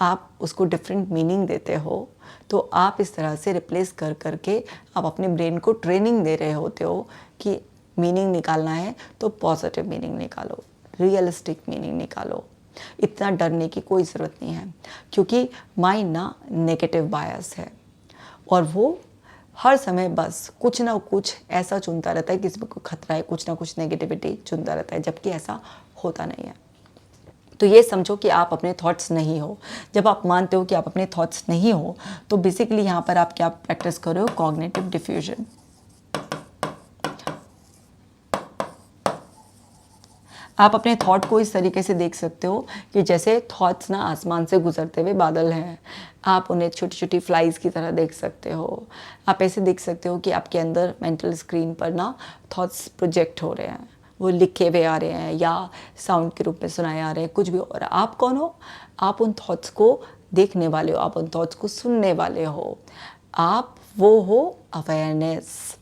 आप उसको डिफरेंट मीनिंग देते हो। तो आप इस तरह से रिप्लेस कर करके आप अपने ब्रेन को ट्रेनिंग दे रहे होते हो कि मीनिंग निकालना है तो पॉजिटिव मीनिंग निकालो, रियलिस्टिक मीनिंग निकालो। इतना डरने की कोई ज़रूरत नहीं है, क्योंकि माइंड ना नेगेटिव बायस है और वो हर समय बस कुछ ना कुछ ऐसा चुनता रहता है, किसी को खतरा है, कुछ ना कुछ नेगेटिविटी चुनता रहता है, जबकि ऐसा होता नहीं है। तो ये समझो कि आप अपने थॉट्स नहीं हो। जब आप मानते हो कि आप अपने थॉट्स नहीं हो तो बेसिकली यहाँ पर आप क्या प्रैक्टिस कर रहे हो, कॉग्निटिव डिफ्यूजन। आप अपने थॉट को इस तरीके से देख सकते हो कि जैसे थॉट्स ना आसमान से गुजरते हुए बादल हैं, आप उन्हें छोटी छोटी फ्लाइज़ की तरह देख सकते हो। आप ऐसे देख सकते हो कि आपके अंदर मेंटल स्क्रीन पर ना थॉट्स प्रोजेक्ट हो रहे हैं, वो लिखे हुए आ रहे हैं या साउंड के रूप में सुनाए आ रहे हैं, कुछ भी। और आप कौन हो? आप उन थॉट्स को देखने वाले हो, आप उन थॉट्स को सुनने वाले हो, आप वो हो अवेयरनेस।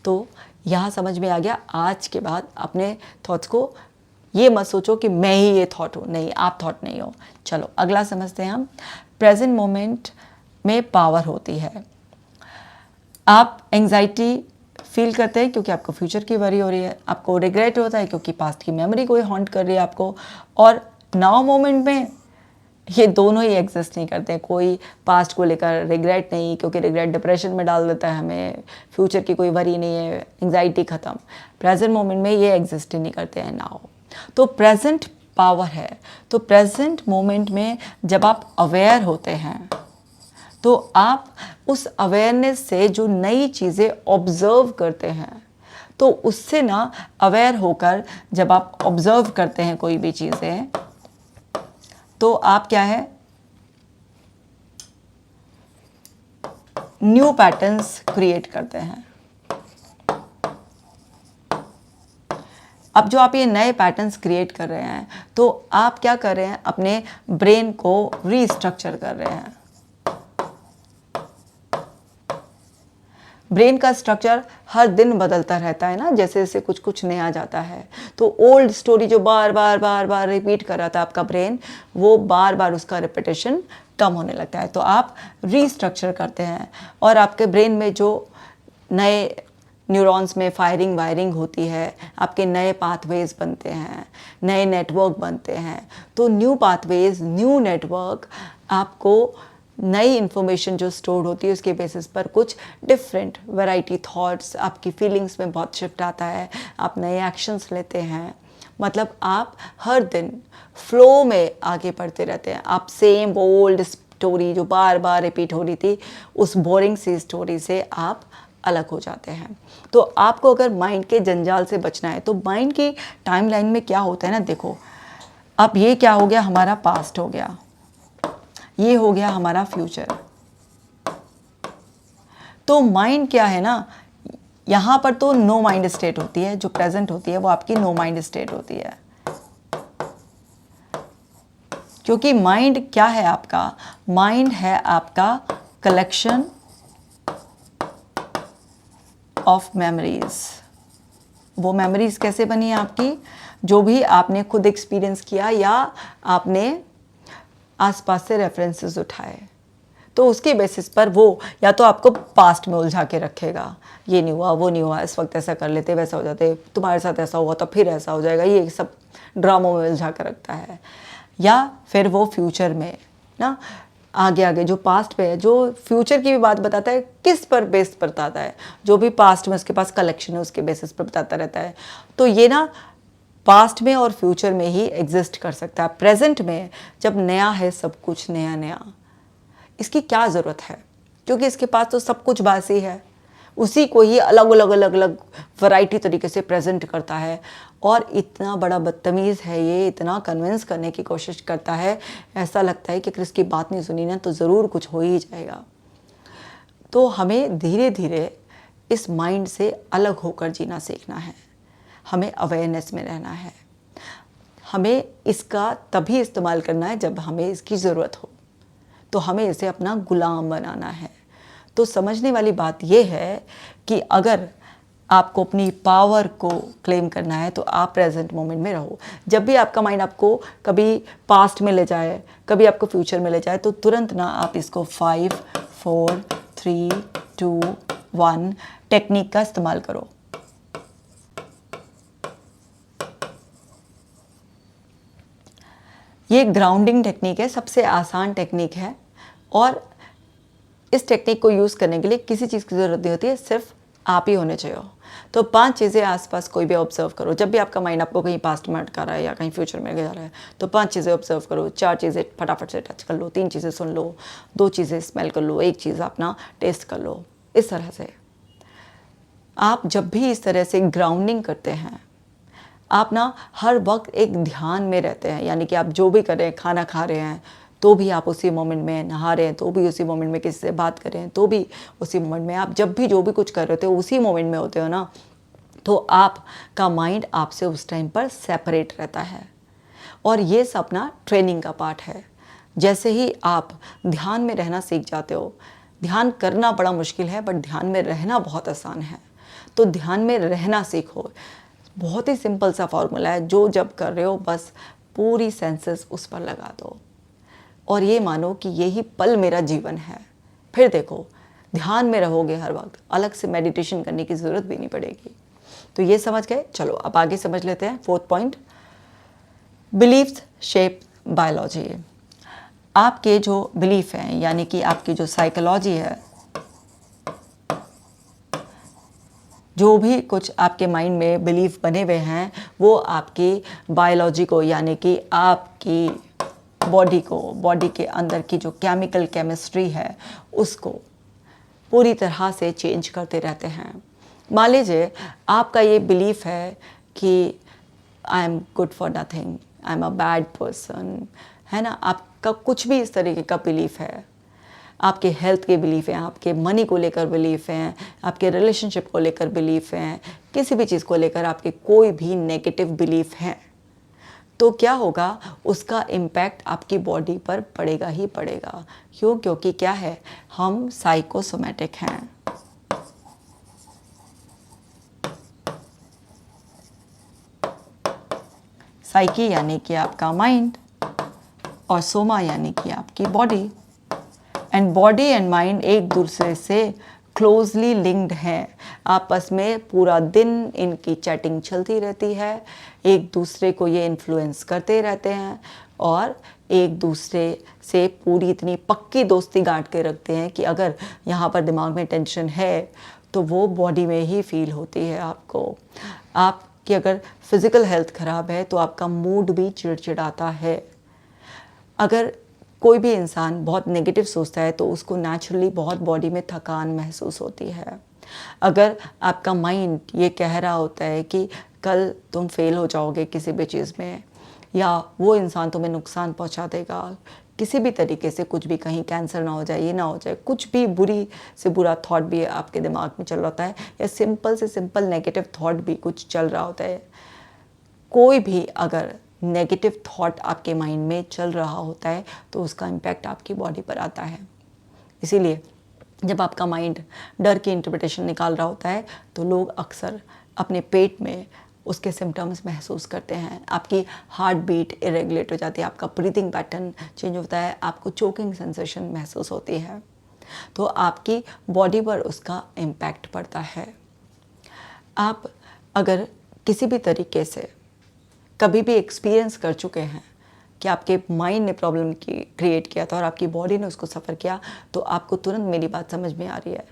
तो यहाँ समझ में आ गया। आज के बाद अपने थॉट्स को ये मत सोचो कि मैं ही ये थॉट हूँ, नहीं, आप थॉट नहीं हो। चलो अगला समझते हैं हम। प्रेजेंट मोमेंट में पावर होती है। आप एंजाइटी फील करते हैं क्योंकि आपको फ्यूचर की वरी हो रही है, आपको रिग्रेट होता है क्योंकि पास्ट की मेमोरी कोई हॉन्ट कर रही है आपको, और नाउ मोमेंट में ये दोनों ही एग्जिस्ट नहीं करते हैं। कोई पास्ट को लेकर रिग्रेट नहीं, क्योंकि रिग्रेट डिप्रेशन में डाल देता है हमें, फ्यूचर की कोई वरी नहीं है, एंग्जाइटी ख़त्म। प्रेजेंट मोमेंट में ये एग्जिस्ट ही नहीं करते हैं नाउ। तो प्रेजेंट पावर है। तो प्रेजेंट मोमेंट में जब आप अवेयर होते हैं तो आप उस अवेयरनेस से जो नई चीज़ें ऑब्जर्व करते हैं, तो उससे ना अवेयर होकर जब आप ऑब्जर्व करते हैं कोई भी चीज़ें, तो आप क्या है, न्यू पैटर्न्स क्रिएट करते हैं। अब जो आप ये नए पैटर्न्स क्रिएट कर रहे हैं, तो आप क्या कर रहे हैं, अपने ब्रेन को रीस्ट्रक्चर कर रहे हैं। ब्रेन का स्ट्रक्चर हर दिन बदलता रहता है ना, जैसे जैसे कुछ कुछ नया जाता है। तो ओल्ड स्टोरी जो बार बार रिपीट कर रहा था आपका ब्रेन, वो बार बार उसका रिपीटेशन कम होने लगता है। तो आप रीस्ट्रक्चर करते हैं और आपके ब्रेन में जो नए न्यूरॉन्स में फायरिंग वायरिंग होती है, आपके नए पाथवेज बनते हैं, नए नेटवर्क बनते हैं। तो न्यू पाथवेज, न्यू नेटवर्क आपको नई इन्फॉर्मेशन जो स्टोर होती है उसके बेसिस पर कुछ डिफरेंट वैरायटी थॉट्स, आपकी फीलिंग्स में बहुत शिफ्ट आता है, आप नए एक्शंस लेते हैं। मतलब आप हर दिन फ्लो में आगे बढ़ते रहते हैं। आप सेम ओल्ड स्टोरी जो बार बार रिपीट हो रही थी, उस बोरिंग सी स्टोरी से आप अलग हो जाते हैं। तो आपको अगर माइंड के जंजाल से बचना है, तो माइंड की टाइमलाइन में क्या होता है ना, देखो अब ये क्या हो गया, हमारा पास्ट हो गया, ये हो गया हमारा फ्यूचर। तो माइंड क्या है ना, यहाँ पर तो नो माइंड स्टेट होती है, जो प्रेजेंट होती है वो आपकी नो माइंड स्टेट होती है। क्योंकि माइंड क्या है आपका, माइंड है आपका कलेक्शन ऑफ मेमोरीज। वो मेमोरीज कैसे बनी है आपकी, जो भी आपने खुद एक्सपीरियंस किया या आपने आसपास से रेफरेंसेस उठाए, तो उसके बेसिस पर वो या तो आपको पास्ट में उलझा के रखेगा, ये नहीं हुआ, वो नहीं हुआ, इस वक्त ऐसा कर लेते, वैसा हो जाते, तुम्हारे साथ ऐसा हुआ तो फिर ऐसा हो जाएगा, ये सब ड्रामों में उलझा कर रखता है। या फिर वो फ्यूचर में ना आगे आगे जो पास्ट पे है, जो फ्यूचर की भी बात बताता है, किस पर बेस बताता है, जो भी पास्ट में उसके पास कलेक्शन है उसके बेसिस पर बताता रहता है। तो ये ना पास्ट में और फ्यूचर में ही एग्जिस्ट कर सकता है। प्रेजेंट में जब नया है, सब कुछ नया नया, इसकी क्या ज़रूरत है, क्योंकि इसके पास तो सब कुछ बासी है, उसी को ही अलग अलग अलग अलग वैरायटी तरीके से प्रेजेंट करता है। और इतना बड़ा बदतमीज़ है ये, इतना कन्विंस करने की कोशिश करता है, ऐसा लगता है कि अगर इसकी बात नहीं सुनी ना तो ज़रूर कुछ हो ही जाएगा। तो हमें धीरे धीरे इस माइंड से अलग होकर जीना सीखना है, हमें अवेयरनेस में रहना है, हमें इसका तभी इस्तेमाल करना है जब हमें इसकी ज़रूरत हो, तो हमें इसे अपना गुलाम बनाना है। तो समझने वाली बात यह है कि अगर आपको अपनी पावर को क्लेम करना है तो आप प्रेजेंट मोमेंट में रहो। जब भी आपका माइंड आपको कभी पास्ट में ले जाए, कभी आपको फ्यूचर में ले जाए, तो तुरंत ना आप इसको 5 4 3 2 1 टेक्निक का इस्तेमाल करो। ये ग्राउंडिंग टेक्निक है, सबसे आसान टेक्निक है, और इस टेक्निक को यूज़ करने के लिए किसी चीज़ की ज़रूरत नहीं होती है, सिर्फ आप ही होने चाहिए। तो 5 चीज़ें आसपास कोई भी ऑब्जर्व करो। जब भी आपका माइंड आपको कहीं पास्ट में अटका रहा है या कहीं फ्यूचर में जा रहा है, तो 5 चीज़ें ऑब्जर्व करो, 4 चीज़ें फटाफट से टच कर लो, 3 चीज़ें सुन लो, 2 चीज़ें स्मेल कर लो, 1 चीज़ अपना टेस्ट कर लो। इस तरह से आप जब भी इस तरह से ग्राउंडिंग करते हैं, आप ना हर वक्त एक ध्यान में रहते हैं। यानी कि आप जो भी कर रहे हैं, खाना खा रहे हैं तो भी आप उसी मोमेंट में, नहा रहे हैं तो भी उसी मोमेंट में, किसी से बात कर रहे हैं तो भी उसी मोमेंट में, आप जब भी जो भी कुछ कर रहे हो उसी मोमेंट में होते हो ना, तो आपका माइंड आपसे उस टाइम पर सेपरेट रहता है। और ये सब ना ट्रेनिंग का पार्ट है। जैसे ही आप ध्यान में रहना सीख जाते हो, ध्यान करना बड़ा मुश्किल है बट ध्यान में रहना बहुत आसान है। तो ध्यान में रहना सीखो। बहुत ही सिंपल सा फॉर्मूला है, जो जब कर रहे हो बस पूरी सेंसेस उस पर लगा दो और ये मानो कि यही पल मेरा जीवन है। फिर देखो ध्यान में रहोगे हर वक्त, अलग से मेडिटेशन करने की ज़रूरत भी नहीं पड़ेगी। तो ये समझ गए। चलो अब आगे समझ लेते हैं 4th point, beliefs shape biology. आपके जो बिलीफ हैं यानी कि आपकी जो साइकोलॉजी है, जो भी कुछ आपके माइंड में बिलीफ बने हुए हैं, वो आपकी बायोलॉजी को यानी कि आपकी बॉडी को, बॉडी के अंदर की जो केमिकल केमिस्ट्री है उसको पूरी तरह से चेंज करते रहते हैं। मान लीजिए आपका ये बिलीफ है कि I am good for nothing, I am a bad person, है ना, आपका कुछ भी इस तरीके का बिलीफ है, आपके हेल्थ के बिलीफ हैं, आपके मनी को लेकर बिलीफ हैं, आपके रिलेशनशिप को लेकर बिलीफ हैं, किसी भी चीज़ को लेकर आपके कोई भी नेगेटिव बिलीफ हैं, तो क्या होगा, उसका इम्पैक्ट आपकी बॉडी पर पड़ेगा ही पड़ेगा। क्यों? क्योंकि क्या है, हम साइकोसोमैटिक हैं। साइकी यानी कि आपका माइंड और सोमा यानी कि आपकी body. And body and mind एक दूसरे से क्लोजली लिंक्ड हैं। आपस में पूरा दिन इनकी चैटिंग चलती रहती है, एक दूसरे को ये इन्फ्लुएंस करते रहते हैं और एक दूसरे से पूरी इतनी पक्की दोस्ती गांठ के रखते हैं कि अगर यहाँ पर दिमाग में टेंशन है तो वो बॉडी में ही फील होती है आपको। आपकी अगर फिज़िकल हेल्थ ख़राब है तो आपका मूड भी चिड़चिड़ाता है। अगर कोई भी इंसान बहुत नेगेटिव सोचता है तो उसको नेचुरली बहुत बॉडी में थकान महसूस होती है। अगर आपका माइंड ये कह रहा होता है कि कल तुम फेल हो जाओगे किसी भी चीज़ में, या वो इंसान तुम्हें नुकसान पहुंचा देगा किसी भी तरीके से, कुछ भी, कहीं कैंसर ना हो जाए, ये ना हो जाए, कुछ भी बुरी से बुरा थॉट भी आपके दिमाग में चल रहा होता है, या सिंपल से सिंपल नेगेटिव थॉट भी कुछ चल रहा होता है, कोई भी अगर नेगेटिव थॉट आपके माइंड में चल रहा होता है तो उसका इम्पैक्ट आपकी बॉडी पर आता है। इसीलिए जब आपका माइंड डर की इंटरप्रिटेशन निकाल रहा होता है तो लोग अक्सर अपने पेट में उसके सिम्टम्स महसूस करते हैं। आपकी हार्ट बीट इरेगुलेट हो जाती है, आपका ब्रीदिंग पैटर्न चेंज होता है, आपको चोकिंग सेंसेशन महसूस होती है, तो आपकी बॉडी पर उसका इम्पैक्ट पड़ता है। आप अगर किसी भी तरीके से कभी भी एक्सपीरियंस कर चुके हैं कि आपके माइंड ने प्रॉब्लम की क्रिएट किया था और आपकी बॉडी ने उसको सफ़र किया, तो आपको तुरंत मेरी बात समझ में आ रही है।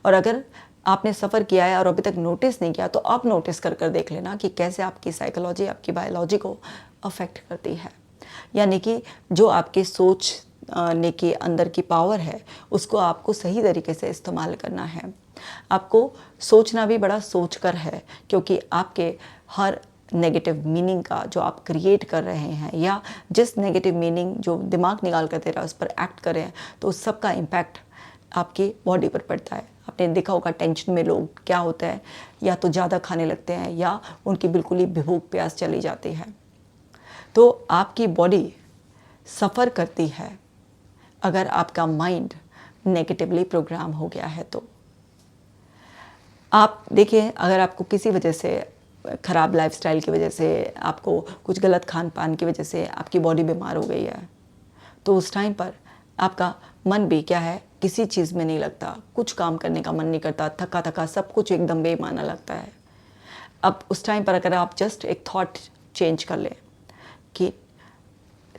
और अगर आपने सफ़र किया है और अभी तक नोटिस नहीं किया तो आप नोटिस कर देख लेना कि कैसे आपकी साइकोलॉजी आपकी बायोलॉजी को अफेक्ट करती है। यानी कि जो आपके सोचने के अंदर की पावर है उसको आपको सही तरीके से इस्तेमाल करना है। आपको सोचना भी बड़ा सोच कर है, क्योंकि आपके हर नेगेटिव मीनिंग का जो आप क्रिएट कर रहे हैं या जिस नेगेटिव मीनिंग जो दिमाग निकाल कर दे रहा है उस पर एक्ट कर रहे हैं, तो उस सब का इम्पैक्ट आपकी बॉडी पर पड़ता है। आपने देखा होगा टेंशन में लोग क्या होता है, या तो ज़्यादा खाने लगते हैं या उनकी बिल्कुल ही भूख प्यास चली जाती है। तो आपकी बॉडी सफ़र करती है अगर आपका माइंड नेगेटिवली प्रोग्राम हो गया है। तो आप देखिए, अगर आपको किसी वजह से, ख़राब लाइफस्टाइल की वजह से, आपको कुछ गलत खान पान की वजह से आपकी बॉडी बीमार हो गई है, तो उस टाइम पर आपका मन भी क्या है, किसी चीज़ में नहीं लगता, कुछ काम करने का मन नहीं करता, थका थका सब कुछ एकदम बेईमाना लगता है। अब उस टाइम पर अगर आप जस्ट एक थॉट चेंज कर लें कि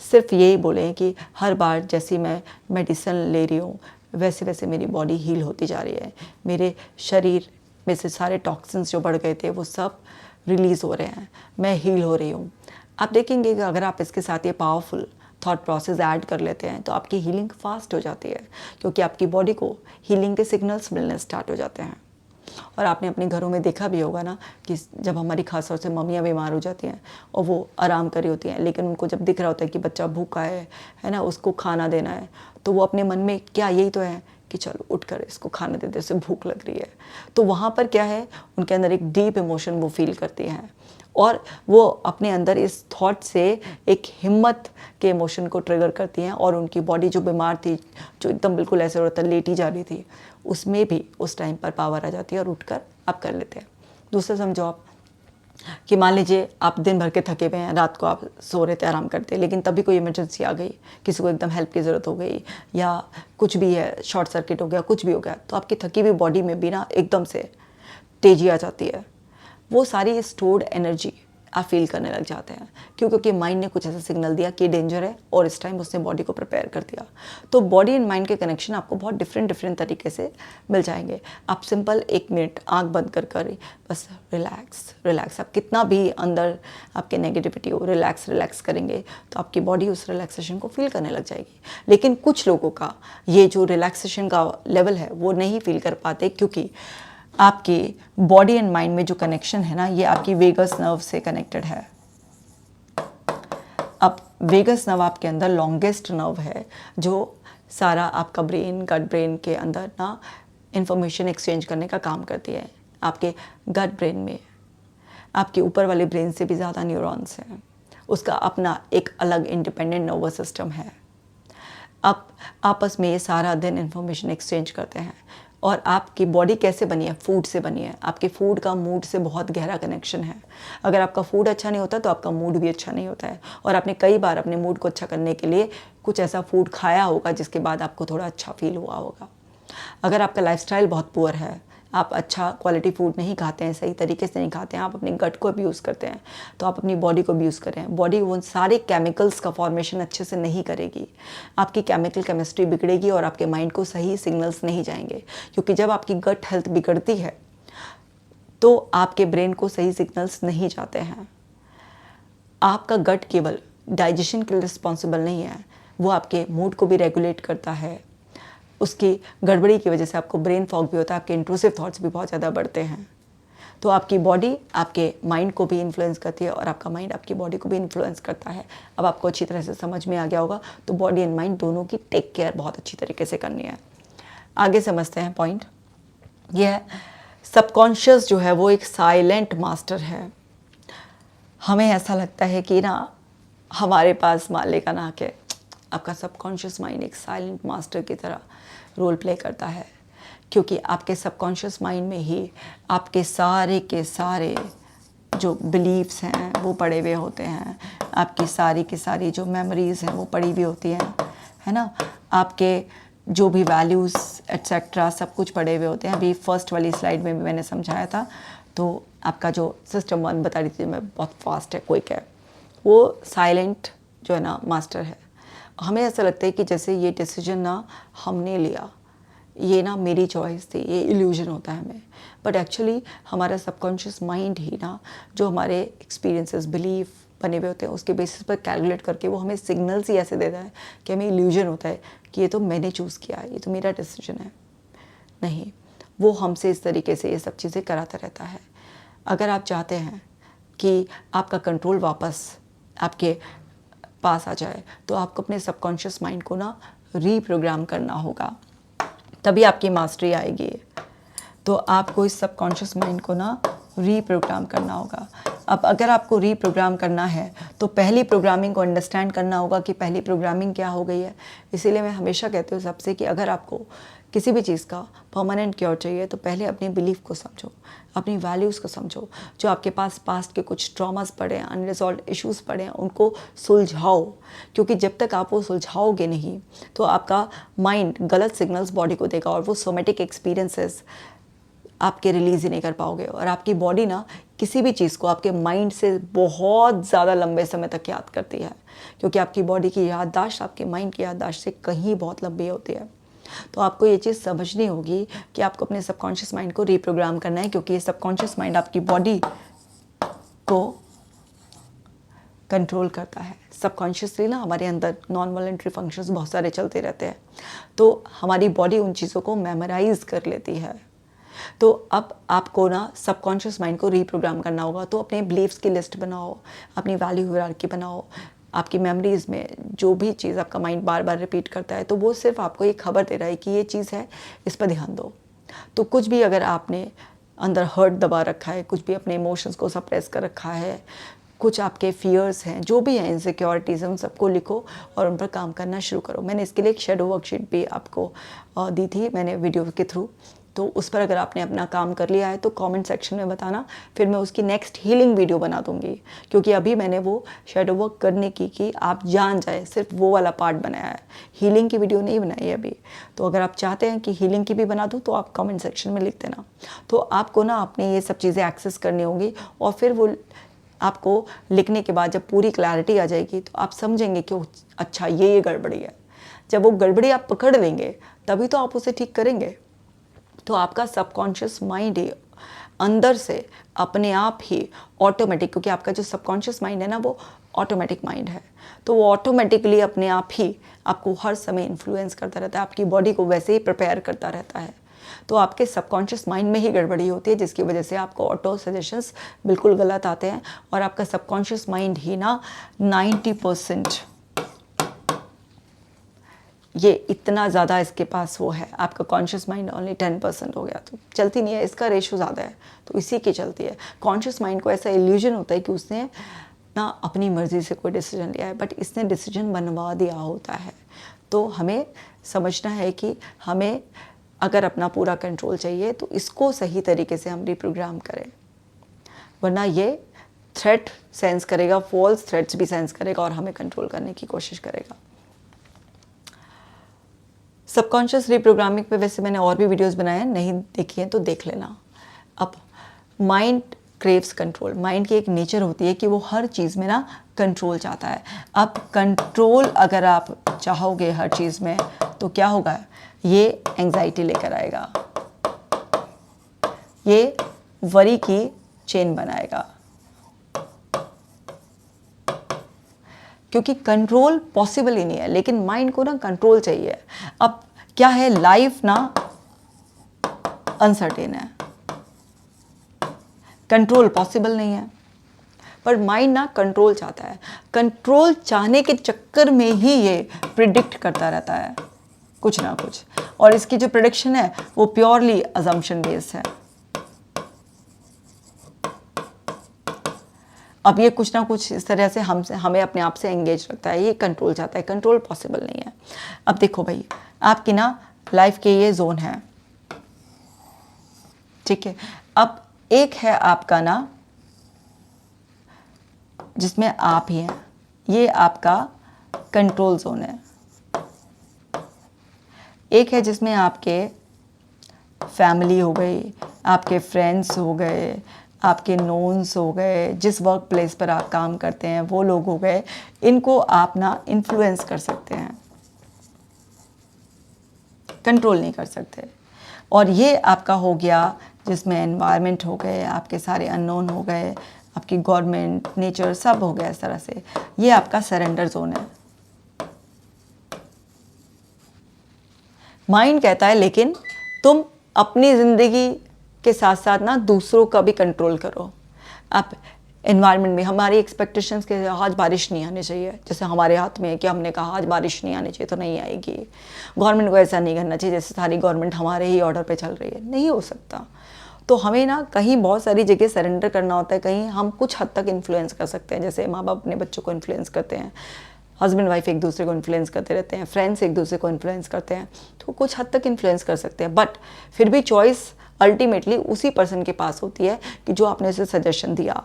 सिर्फ यही बोलें कि हर बार जैसी मैं मेडिसिन ले रही हूँ वैसे वैसे मेरी बॉडी हील होती जा रही है, मेरे शरीर में से सारे टॉक्सिन्स जो बढ़ गए थे वो सब रिलीज़ हो रहे हैं, मैं हील हो रही हूँ। आप देखेंगे कि अगर आप इसके साथ ये पावरफुल थॉट प्रोसेस ऐड कर लेते हैं तो आपकी हीलिंग फास्ट हो जाती है, क्योंकि आपकी बॉडी को हीलिंग के सिग्नल्स मिलने स्टार्ट हो जाते हैं। और आपने अपने घरों में देखा भी होगा ना कि जब हमारी खास तौर से मम्मियाँ बीमार हो जाती हैं और वो आराम कर रही होती हैं, लेकिन उनको जब दिख रहा होता है कि बच्चा भूखा है ना, उसको खाना देना है, तो वो अपने मन में क्या यही तो है कि चलो उठकर इसको खाना दे दे, उसे भूख लग रही है। तो वहाँ पर क्या है, उनके अंदर एक डीप इमोशन वो फील करती हैं और वो अपने अंदर इस थॉट से एक हिम्मत के इमोशन को ट्रिगर करती हैं, और उनकी बॉडी जो बीमार थी, जो एकदम बिल्कुल ऐसे होता लेटी जा रही थी, उसमें भी उस टाइम पर पावर आ जाती है और उठकर आप कर लेते हैं। दूसरा समझो, कि मान लीजिए आप दिन भर के थके हुए हैं, रात को आप सो रहे थे, आराम करते, लेकिन तभी कोई इमरजेंसी आ गई, किसी को एकदम हेल्प की ज़रूरत हो गई या कुछ भी है, शॉर्ट सर्किट हो गया, कुछ भी हो गया, तो आपकी थकी हुई बॉडी में भी ना एकदम से तेजी आ जाती है। वो सारी स्टोर्ड एनर्जी आप फील करने लग जाते हैं। क्यों? क्योंकि माइंड ने कुछ ऐसा सिग्नल दिया कि डेंजर है और इस टाइम उसने बॉडी को प्रिपेयर कर दिया। तो बॉडी एंड माइंड के कनेक्शन आपको बहुत डिफरेंट तरीके से मिल जाएंगे। आप सिंपल 1 मिनट आंख बंद कर बस रिलैक्स, आप कितना भी अंदर आपके नेगेटिविटी हो, रिलैक्स करेंगे तो आपकी बॉडी उस रिलैक्सेशन को फील करने लग जाएगी। लेकिन कुछ लोगों का ये जो रिलैक्सेशन का लेवल है वो नहीं फील कर पाते, क्योंकि आपके बॉडी एंड माइंड में जो कनेक्शन है ना, ये आपकी वेगस नर्व से कनेक्टेड है। अब वेगस नर्व आपके अंदर लॉन्गेस्ट नर्व है, जो सारा आपका ब्रेन, गट ब्रेन के अंदर ना इंफॉर्मेशन एक्सचेंज करने का काम करती है। आपके गट ब्रेन में आपके ऊपर वाले ब्रेन से भी ज़्यादा न्यूरॉन्स हैं। उसका अपना एक अलग इंडिपेंडेंट नर्वस सिस्टम है। अब आपस में ये सारा दिन इंफॉर्मेशन एक्सचेंज करते हैं। और आपकी बॉडी कैसे बनी है? फूड से बनी है। आपके फूड का मूड से बहुत गहरा कनेक्शन है। अगर आपका फूड अच्छा नहीं होता तो आपका मूड भी अच्छा नहीं होता है। और आपने कई बार अपने मूड को अच्छा करने के लिए कुछ ऐसा फूड खाया होगा जिसके बाद आपको थोड़ा अच्छा फील हुआ होगा। अगर आपका लाइफस्टाइल बहुत पुअर है, आप अच्छा क्वालिटी फूड नहीं खाते हैं, सही तरीके से नहीं खाते हैं, आप अपने गट को अब्यूज़ करते हैं, तो आप अपनी बॉडी को अब्यूज़ करें। बॉडी उन सारे केमिकल्स का फॉर्मेशन अच्छे से नहीं करेगी। आपकी केमिकल केमिस्ट्री बिगड़ेगी और आपके माइंड को सही सिग्नल्स नहीं जाएंगे। क्योंकि जब आपकी गट हेल्थ बिगड़ती है तो आपके ब्रेन को सही सिग्नल्स नहीं जाते हैं। आपका गट केवल डाइजेशन के लिए रिस्पॉन्सिबल नहीं है, वो आपके मूड को भी रेगुलेट करता है। उसकी गड़बड़ी की वजह से आपको ब्रेन फॉग भी होता है, आपके इंट्रूसिव थॉट्स भी बहुत ज़्यादा बढ़ते हैं। तो आपकी बॉडी आपके माइंड को भी इन्फ्लुएंस करती है और आपका माइंड आपकी बॉडी को भी इन्फ्लुएंस करता है। अब आपको अच्छी तरह से समझ में आ गया होगा। तो बॉडी एंड माइंड दोनों की टेक केयर बहुत अच्छी तरीके से करनी है। आगे समझते हैं पॉइंट। यह सबकॉन्शियस जो है वो एक साइलेंट मास्टर है। हमें ऐसा लगता है कि ना हमारे पास मालिक का नाक है। आपका सबकॉन्शियस माइंड एक साइलेंट मास्टर की तरह रोल प्ले करता है, क्योंकि आपके सबकॉन्शियस माइंड में ही आपके सारे के सारे जो बिलीव्स हैं वो पड़े हुए होते हैं। आपकी सारी की सारी जो मेमोरीज़ हैं वो पड़ी हुई होती हैं, है ना। आपके जो भी वैल्यूज़ एट्सेट्रा सब कुछ पड़े हुए होते हैं। अभी फर्स्ट वाली स्लाइड में भी मैंने समझाया था। तो आपका जो सिस्टम 1 बता रही थी मैं, बहुत फास्ट है, क्विक है, वो साइलेंट जो है ना मास्टर है। हमें ऐसा लगता है कि जैसे ये डिसीजन ना हमने लिया, ये ना मेरी चॉइस थी, ये इल्यूजन होता है हमें। बट एक्चुअली हमारा सबकॉन्शियस माइंड ही ना जो हमारे एक्सपीरियंसेस, बिलीफ बने हुए होते हैं उसके बेसिस पर कैलकुलेट करके वो हमें सिग्नल्स ही ऐसे देता है कि हमें इल्यूजन होता है कि ये तो मैंने चूज़ किया है, ये तो मेरा डिसीजन है। नहीं, वो हमसे इस तरीके से ये सब चीज़ें कराता रहता है। अगर आप चाहते हैं कि आपका कंट्रोल वापस आपके पास आ जाए तो आपको अपने सबकॉन्शियस माइंड को ना रीप्रोग्राम करना होगा, तभी आपकी मास्टरी आएगी। तो आपको इस सबकॉन्शियस माइंड को ना रीप्रोग्राम करना होगा। अब अगर आपको रीप्रोग्राम करना है तो पहली प्रोग्रामिंग को अंडरस्टैंड करना होगा कि पहली प्रोग्रामिंग क्या हो गई है। इसीलिए मैं हमेशा कहती हूँ सबसे कि अगर आपको किसी भी चीज़ का परमानेंट क्योर चाहिए तो पहले अपने बिलीफ को समझो, अपनी वैल्यूज़ को समझो। जो आपके पास पास्ट के कुछ ट्रॉमास पड़े हैं, अनरिजॉल्व इश्यूज़ पड़े हैं, उनको सुलझाओ। क्योंकि जब तक आप वो सुलझाओगे नहीं तो आपका माइंड गलत सिग्नल्स बॉडी को देगा और वो सोमेटिक एक्सपीरियंसेस आपके रिलीज़ ही नहीं कर पाओगे। और आपकी बॉडी ना किसी भी चीज़ को आपके माइंड से बहुत ज़्यादा लंबे समय तक याद करती है, क्योंकि आपकी बॉडी की याददाश्त आपके माइंड की याददाश्त से कहीं बहुत लंबी होती है। तो आपको ये चीज़ समझनी होगी कि आपको अपने सबकॉन्शियस माइंड को रीप्रोग्राम करना है, क्योंकि ये सबकॉन्शियस माइंड आपकी बॉडी को कंट्रोल करता है। सबकॉन्शियसली ना हमारे अंदर नॉन वॉलेंट्री फंक्शंस बहुत सारे चलते रहते हैं, तो हमारी बॉडी उन चीज़ों को मेमोराइज कर लेती है। तो अब आपको ना सबकॉन्शियस माइंड को रीप्रोग्राम करना होगा। तो अपने बिलीव्स की लिस्ट बनाओ, अपनी वैल्यू हायरार्की बनाओ। आपकी मेमोरीज़ में जो भी चीज़ आपका माइंड बार बार रिपीट करता है तो वो सिर्फ आपको ये खबर दे रहा है कि ये चीज़ है, इस पर ध्यान दो। तो कुछ भी अगर आपने अंदर हर्ट दबा रखा है, कुछ भी अपने इमोशंस को सप्रेस कर रखा है, कुछ आपके फियर्स हैं, जो भी हैं, इनसिक्योरिटीज़, उन सबको लिखो और उन पर काम करना शुरू करो। मैंने इसके लिए एक शेडो वर्कशीट भी आपको दी थी मैंने वीडियो के थ्रू, तो उस पर अगर आपने अपना काम कर लिया है तो कमेंट सेक्शन में बताना, फिर मैं उसकी नेक्स्ट हीलिंग वीडियो बना दूंगी। क्योंकि अभी मैंने वो शैडो वर्क करने की कि आप जान जाए, सिर्फ वो वाला पार्ट बनाया है, हीलिंग की वीडियो नहीं बनाई है अभी। तो अगर आप चाहते हैं कि हीलिंग की भी बना दूँ तो आप कमेंट सेक्शन में लिख देना। तो आपको ना अपने ये सब चीज़ें एक्सेस करनी होगी, और फिर वो आपको लिखने के बाद जब पूरी क्लैरिटी आ जाएगी तो आप समझेंगे कि अच्छा ये गड़बड़ी है। जब वो गड़बड़ी आप पकड़ लेंगे तभी तो आप उसे ठीक करेंगे। तो आपका सबकॉन्शियस माइंड ही अंदर से अपने आप ही ऑटोमेटिक, क्योंकि आपका जो सबकॉन्शियस माइंड है ना वो ऑटोमेटिक माइंड है, तो वो ऑटोमेटिकली अपने आप ही आपको हर समय इन्फ्लुएंस करता रहता है, आपकी बॉडी को वैसे ही प्रिपेयर करता रहता है। तो आपके सबकॉन्शियस माइंड में ही गड़बड़ी होती है, जिसकी वजह से आपको ऑटो सजेशंस बिल्कुल गलत आते हैं। और आपका सबकॉन्शियस माइंड ही ना 90% ये इतना ज़्यादा इसके पास वो है, आपका कॉन्शियस माइंड ओनली 10% हो गया, तो चलती नहीं है, इसका रेशो ज़्यादा है, तो इसी की चलती है। कॉन्शियस माइंड को ऐसा इल्यूजन होता है कि उसने ना अपनी मर्ज़ी से कोई डिसीजन लिया है, बट इसने डिसीजन बनवा दिया होता है। तो हमें समझना है कि हमें अगर अपना पूरा कंट्रोल चाहिए तो इसको सही तरीके से हम रिप्रोग्राम करें, वरना ये थ्रेट सेंस करेगा, फॉल्स थ्रेट्स भी सेंस करेगा और हमें कंट्रोल करने की कोशिश करेगा। सबकॉन्शियस रिप्रोग्रामिंग पे वैसे मैंने और भी वीडियोस बनाए हैं, नहीं देखी हैं तो देख लेना। अब माइंड क्रेव्स कंट्रोल, माइंड की एक नेचर होती है कि वो हर चीज़ में ना कंट्रोल चाहता है। अब कंट्रोल अगर आप चाहोगे हर चीज़ में तो क्या होगा, ये एंग्जाइटी लेकर आएगा, ये वरी की चेन बनाएगा, क्योंकि कंट्रोल पॉसिबल ही नहीं है। लेकिन माइंड को ना कंट्रोल चाहिए। अब क्या है, लाइफ ना अनसर्टेन है, कंट्रोल पॉसिबल नहीं है, पर माइंड ना कंट्रोल चाहता है। कंट्रोल चाहने के चक्कर में ही ये प्रिडिक्ट करता रहता है कुछ ना कुछ, और इसकी जो प्रिडिक्शन है वो प्योरली अजम्पशन बेस्ड है। अब ये कुछ ना कुछ इस तरह से हमें अपने आप से एंगेज रखता है, ये कंट्रोल चाहता है, कंट्रोल पॉसिबल नहीं है। अब देखो भाई, आपकी ना लाइफ के ये जोन है, ठीक है। अब एक है आपका ना जिसमें आप ही हैं, ये आपका कंट्रोल जोन है। एक है जिसमें आपके फैमिली हो गई, आपके फ्रेंड्स हो गए, आपके नोन्स हो गए, जिस वर्क प्लेस पर आप काम करते हैं वो लोग हो गए, इनको आप ना इन्फ्लुएंस कर सकते हैं, कंट्रोल नहीं कर सकते। और ये आपका हो गया जिसमें एनवायरनमेंट हो गए, आपके सारे अननोन हो गए, आपकी गवर्नमेंट, नेचर सब हो गया इस तरह से। ये आपका सरेंडर जोन है। माइंड कहता है लेकिन तुम अपनी ज़िंदगी के साथ साथ ना दूसरों का भी कंट्रोल करो। आप एनवायरनमेंट में हमारी एक्सपेक्टेशंस के आज बारिश नहीं आनी चाहिए, जैसे हमारे हाथ में है कि हमने कहा आज बारिश नहीं आनी चाहिए तो नहीं आएगी। गवर्नमेंट को ऐसा नहीं करना चाहिए जैसे सारी गवर्नमेंट हमारे ही ऑर्डर पे चल रही है, नहीं हो सकता। तो हमें ना कहीं बहुत सारी जगह सरेंडर करना होता है, कहीं हम कुछ हद तक इन्फ्लुएंस कर सकते हैं, जैसे माँ बाप अपने बच्चों को इन्फ्लुएंस करते हैं, हस्बैंड वाइफ एक दूसरे को इन्फ्लुएंस करते रहते हैं, फ्रेंड्स एक दूसरे को इन्फ्लुएंस करते हैं, तो कुछ हद तक इन्फ्लुएंस कर सकते हैं। बट फिर भी चॉइस अल्टीमेटली उसी पर्सन के पास होती है कि जो आपने उसे सजेशन दिया,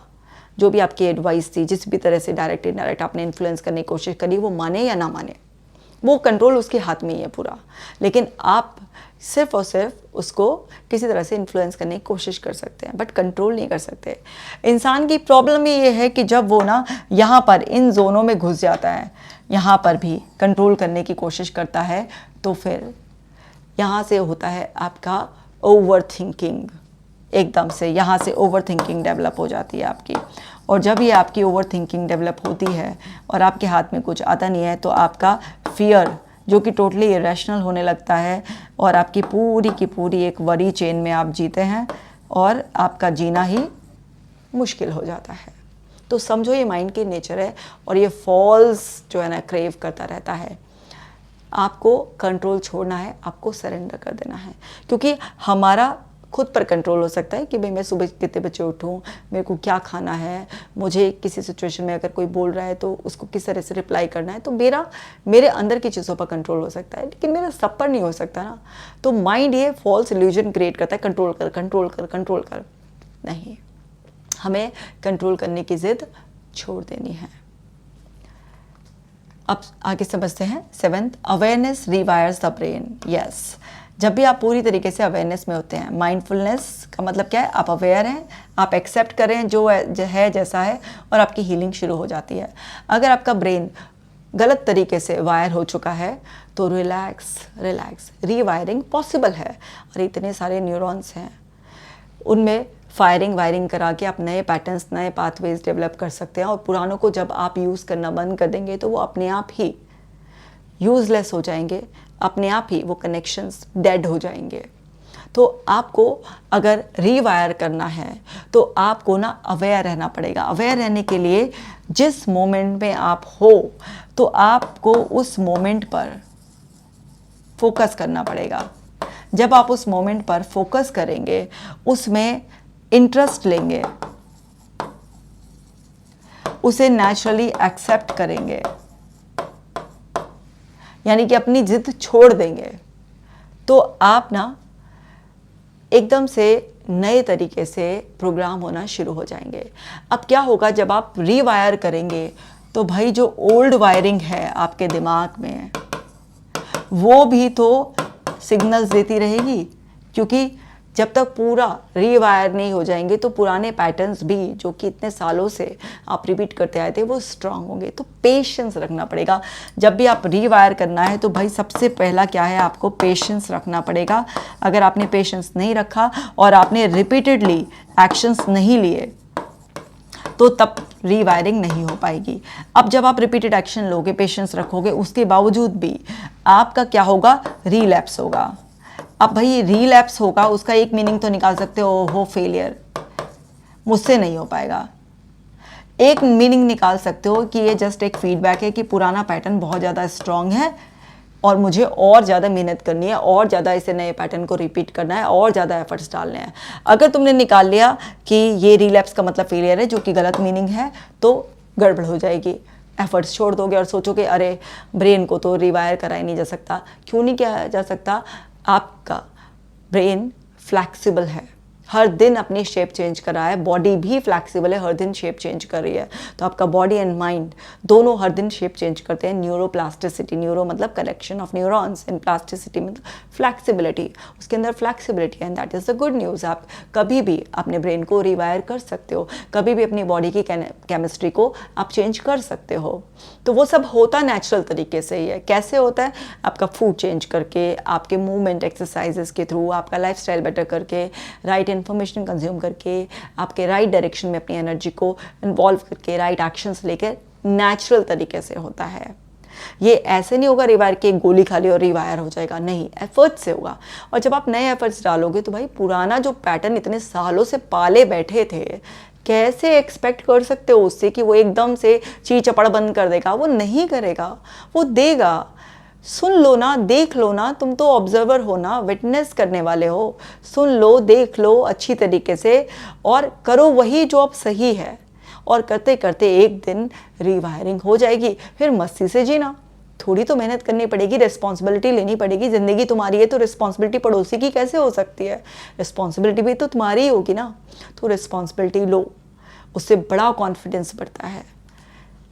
जो भी आपकी एडवाइस थी, जिस भी तरह से डायरेक्ट इनडायरेक्ट आपने इन्फ्लुएंस करने की कोशिश करी, वो माने या ना माने, वो कंट्रोल उसके हाथ में ही है पूरा। लेकिन आप सिर्फ और सिर्फ उसको किसी तरह से इन्फ्लुएंस करने की कोशिश कर सकते हैं, बट कंट्रोल नहीं कर सकते। इंसान की प्रॉब्लम ही ये है कि जब वो ना यहाँ पर इन जोनों में घुस जाता है, यहाँ पर भी कंट्रोल करने की कोशिश करता है, तो फिर यहाँ से होता है आपका ओवर थिंकिंग। एकदम से यहाँ से ओवर थिंकिंग डेवलप हो जाती है आपकी, और जब ये आपकी ओवर थिंकिंग डेवलप होती है और आपके हाथ में कुछ आता नहीं है, तो आपका फियर जो कि टोटली इरेशनल होने लगता है, और आपकी पूरी की पूरी एक वरी चेन में आप जीते हैं और आपका जीना ही मुश्किल हो जाता है। तो समझो ये माइंड की नेचर है, और ये फॉल्स जो है ना क्रेव करता रहता है। आपको कंट्रोल छोड़ना है, आपको सरेंडर कर देना है, क्योंकि हमारा खुद पर कंट्रोल हो सकता है कि भाई मैं सुबह कितने बजे उठूँ, मेरे को क्या खाना है, मुझे किसी सिचुएशन में अगर कोई बोल रहा है तो उसको किस तरह से रिप्लाई करना है। तो मेरे अंदर की चीज़ों पर कंट्रोल हो सकता है, लेकिन मेरा सब पर नहीं हो सकता ना। तो माइंड ये फॉल्स इल्यूजन क्रिएट करता है, कंट्रोल कर कंट्रोल कर कंट्रोल कर। नहीं, हमें कंट्रोल करने की ज़िद छोड़ देनी है। अब आगे समझते हैं 7th, awareness rewires the brain. Yes, जब भी आप पूरी तरीके से अवेयरनेस में होते हैं, माइंडफुलनेस का मतलब क्या है, आप अवेयर हैं, आप एक्सेप्ट करें जो है जैसा है, और आपकी हीलिंग शुरू हो जाती है। अगर आपका ब्रेन गलत तरीके से वायर हो चुका है तो रिलैक्स, रीवायरिंग पॉसिबल है। और इतने सारे न्यूरॉन्स हैं, उनमें फायरिंग वायरिंग करा के आप नए पैटर्न्स, नए पाथवेज डेवलप कर सकते हैं। और पुरानों को जब आप यूज़ करना बंद कर देंगे तो वो अपने आप ही यूज़लेस हो जाएंगे, अपने आप ही वो कनेक्शंस डेड हो जाएंगे। तो आपको अगर रीवायर करना है तो आपको ना अवेयर रहना पड़ेगा। अवेयर रहने के लिए जिस मोमेंट में आप हो तो आपको उस मोमेंट पर फोकस करना पड़ेगा। जब आप उस मोमेंट पर फोकस करेंगे, उसमें इंटरेस्ट लेंगे, उसे नेचुरली एक्सेप्ट करेंगे, यानी कि अपनी जिद छोड़ देंगे, तो आप ना एकदम से नए तरीके से प्रोग्राम होना शुरू हो जाएंगे। अब क्या होगा, जब आप रीवायर करेंगे तो भाई जो ओल्ड वायरिंग है आपके दिमाग में वो भी तो सिग्नल्स देती रहेगी, क्योंकि जब तक पूरा रीवायर नहीं हो जाएंगे तो पुराने पैटर्न्स भी जो कि इतने सालों से आप रिपीट करते आए थे वो स्ट्रांग होंगे। तो पेशेंस रखना पड़ेगा। जब भी आप रीवायर करना है तो भाई सबसे पहला क्या है, आपको पेशेंस रखना पड़ेगा। अगर आपने पेशेंस नहीं रखा और आपने रिपीटेडली एक्शंस नहीं लिए तो तब रीवायरिंग नहीं हो पाएगी। अब जब आप रिपीटेड एक्शन लोगे, पेशेंस रखोगे, उसके बावजूद भी आपका क्या होगा, रीलैप्स होगा। अब भाई रीलैप्स होगा, उसका एक मीनिंग तो निकाल सकते हो फेलियर, मुझसे नहीं हो पाएगा। एक मीनिंग निकाल सकते हो कि ये जस्ट एक फीडबैक है कि पुराना पैटर्न बहुत ज़्यादा स्ट्रांग है और मुझे और ज़्यादा मेहनत करनी है, और ज़्यादा इसे नए पैटर्न को रिपीट करना है, और ज़्यादा एफर्ट्स डालने हैं। अगर तुमने निकाल लिया कि ये रिलैप्स का मतलब फेलियर है, जो कि गलत मीनिंग है, तो गड़बड़ हो जाएगी। एफर्ट्स छोड़ दोगे और सोचोगे अरे ब्रेन को तो रिवायर करा ही नहीं जा सकता। क्यों नहीं किया जा सकता? आपका ब्रेन फ्लैक्सिबल है, हर दिन अपनी शेप चेंज कर रहा है। बॉडी भी फ्लैक्सिबल है, हर दिन शेप चेंज कर रही है। तो आपका बॉडी एंड माइंड दोनों हर दिन शेप चेंज करते हैं। न्यूरोप्लास्टिसिटी, न्यूरो मतलब collection of neurons, and plasticity मतलब फ्लैक्सिबिलिटी, उसके अंदर फ्लैक्सिबिलिटी है, and that is the good news. आप कभी भी अपने ब्रेन को रिवायर कर सकते हो, कभी भी अपनी बॉडी की केमिस्ट्री को आप चेंज कर सकते हो। तो वो सब होता नेचुरल तरीके से ही है। कैसे होता है? आपका फूड चेंज करके, आपके मूवमेंट एक्सरसाइजेस के थ्रू, आपका लाइफस्टाइल बेटर करके, राइट इन्फॉर्मेशन कंज्यूम करके, आपके राइट डायरेक्शन में अपनी एनर्जी को इन्वॉल्व करके, राइट एक्शंस लेकर नेचुरल तरीके से होता है। ये ऐसे नहीं होगा रिवायर की एक गोली खा ली और रिवायर हो जाएगा, नहीं, एफर्ट से होगा। और जब आप नए एफर्ट्स डालोगे तो भाई पुराना जो पैटर्न इतने सालों से पाले बैठे थे, कैसे एक्सपेक्ट कर सकते हो उससे कि वो एकदम से ची चपड़ बंद कर देगा? वो नहीं करेगा, वो देगा। सुन लो ना, देख लो ना, तुम तो ऑब्जर्वर हो ना, विटनेस करने वाले हो। सुन लो, देख लो अच्छी तरीके से और करो वही जो अब सही है। और करते करते एक दिन रीवायरिंग हो जाएगी। फिर मस्ती से जीना, थोड़ी तो मेहनत करनी पड़ेगी, रिस्पॉन्सिबिलिटी लेनी पड़ेगी। ज़िंदगी तुम्हारी है तो रिस्पॉन्सिबिलिटी पड़ोसी की कैसे हो सकती है? रिस्पॉन्सिबिलिटी भी तो तुम्हारी ही होगी ना। तो रिस्पॉन्सिबिलिटी लो, उससे बड़ा कॉन्फिडेंस बढ़ता है।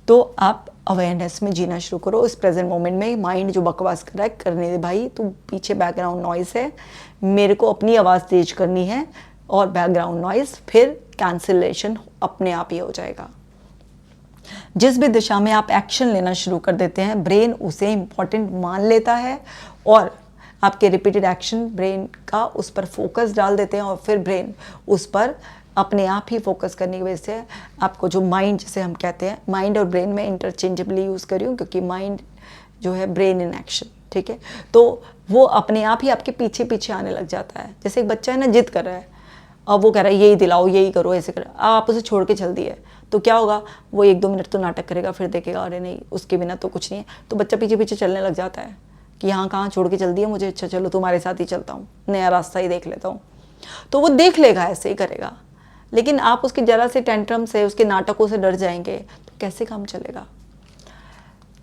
तो आप अवेयरनेस में जीना शुरू करो। इस प्रेजेंट मोमेंट में माइंड जो बकवास कर रहा है करने दे भाई, तू पीछे बैकग्राउंड नॉइस है, मेरे को अपनी आवाज़ तेज करनी है और बैकग्राउंड नॉइस, फिर कैंसिलेशन अपने आप ही हो जाएगा। जिस भी दिशा में आप एक्शन लेना शुरू कर देते हैं, ब्रेन उसे इम्पॉर्टेंट मान लेता है और आपके रिपीटेड एक्शन ब्रेन का उस पर फोकस डाल देते हैं और फिर ब्रेन उस पर अपने आप ही फोकस करने की वजह से आपको जो माइंड, जिसे हम कहते हैं, माइंड और ब्रेन में इंटरचेंजेबली यूज़ करी हूँ क्योंकि माइंड जो है ब्रेन इन एक्शन, ठीक है। तो वो अपने आप ही आपके पीछे पीछे आने लग जाता है। जैसे एक बच्चा है ना, जिद कर रहा है, अब वो कह रहा है यही दिलाओ, यही करो, ऐसे करो, आप उसे छोड़ के चल दिए तो क्या होगा? वो 1-2 मिनट तो नाटक करेगा, फिर देखेगा अरे नहीं, उसके बिना तो कुछ नहीं है। तो बच्चा पीछे पीछे चलने लग जाता है कि यहाँ कहाँ छोड़ के चल दिया मुझे, अच्छा चलो तुम्हारे साथ ही चलता हूँ, नया रास्ता ही देख लेता हूँ। तो वो देख लेगा, ऐसे ही करेगा। लेकिन आप उसकी जरा से टेंट्रम से, उसके नाटकों से डर जाएंगे तो कैसे काम चलेगा।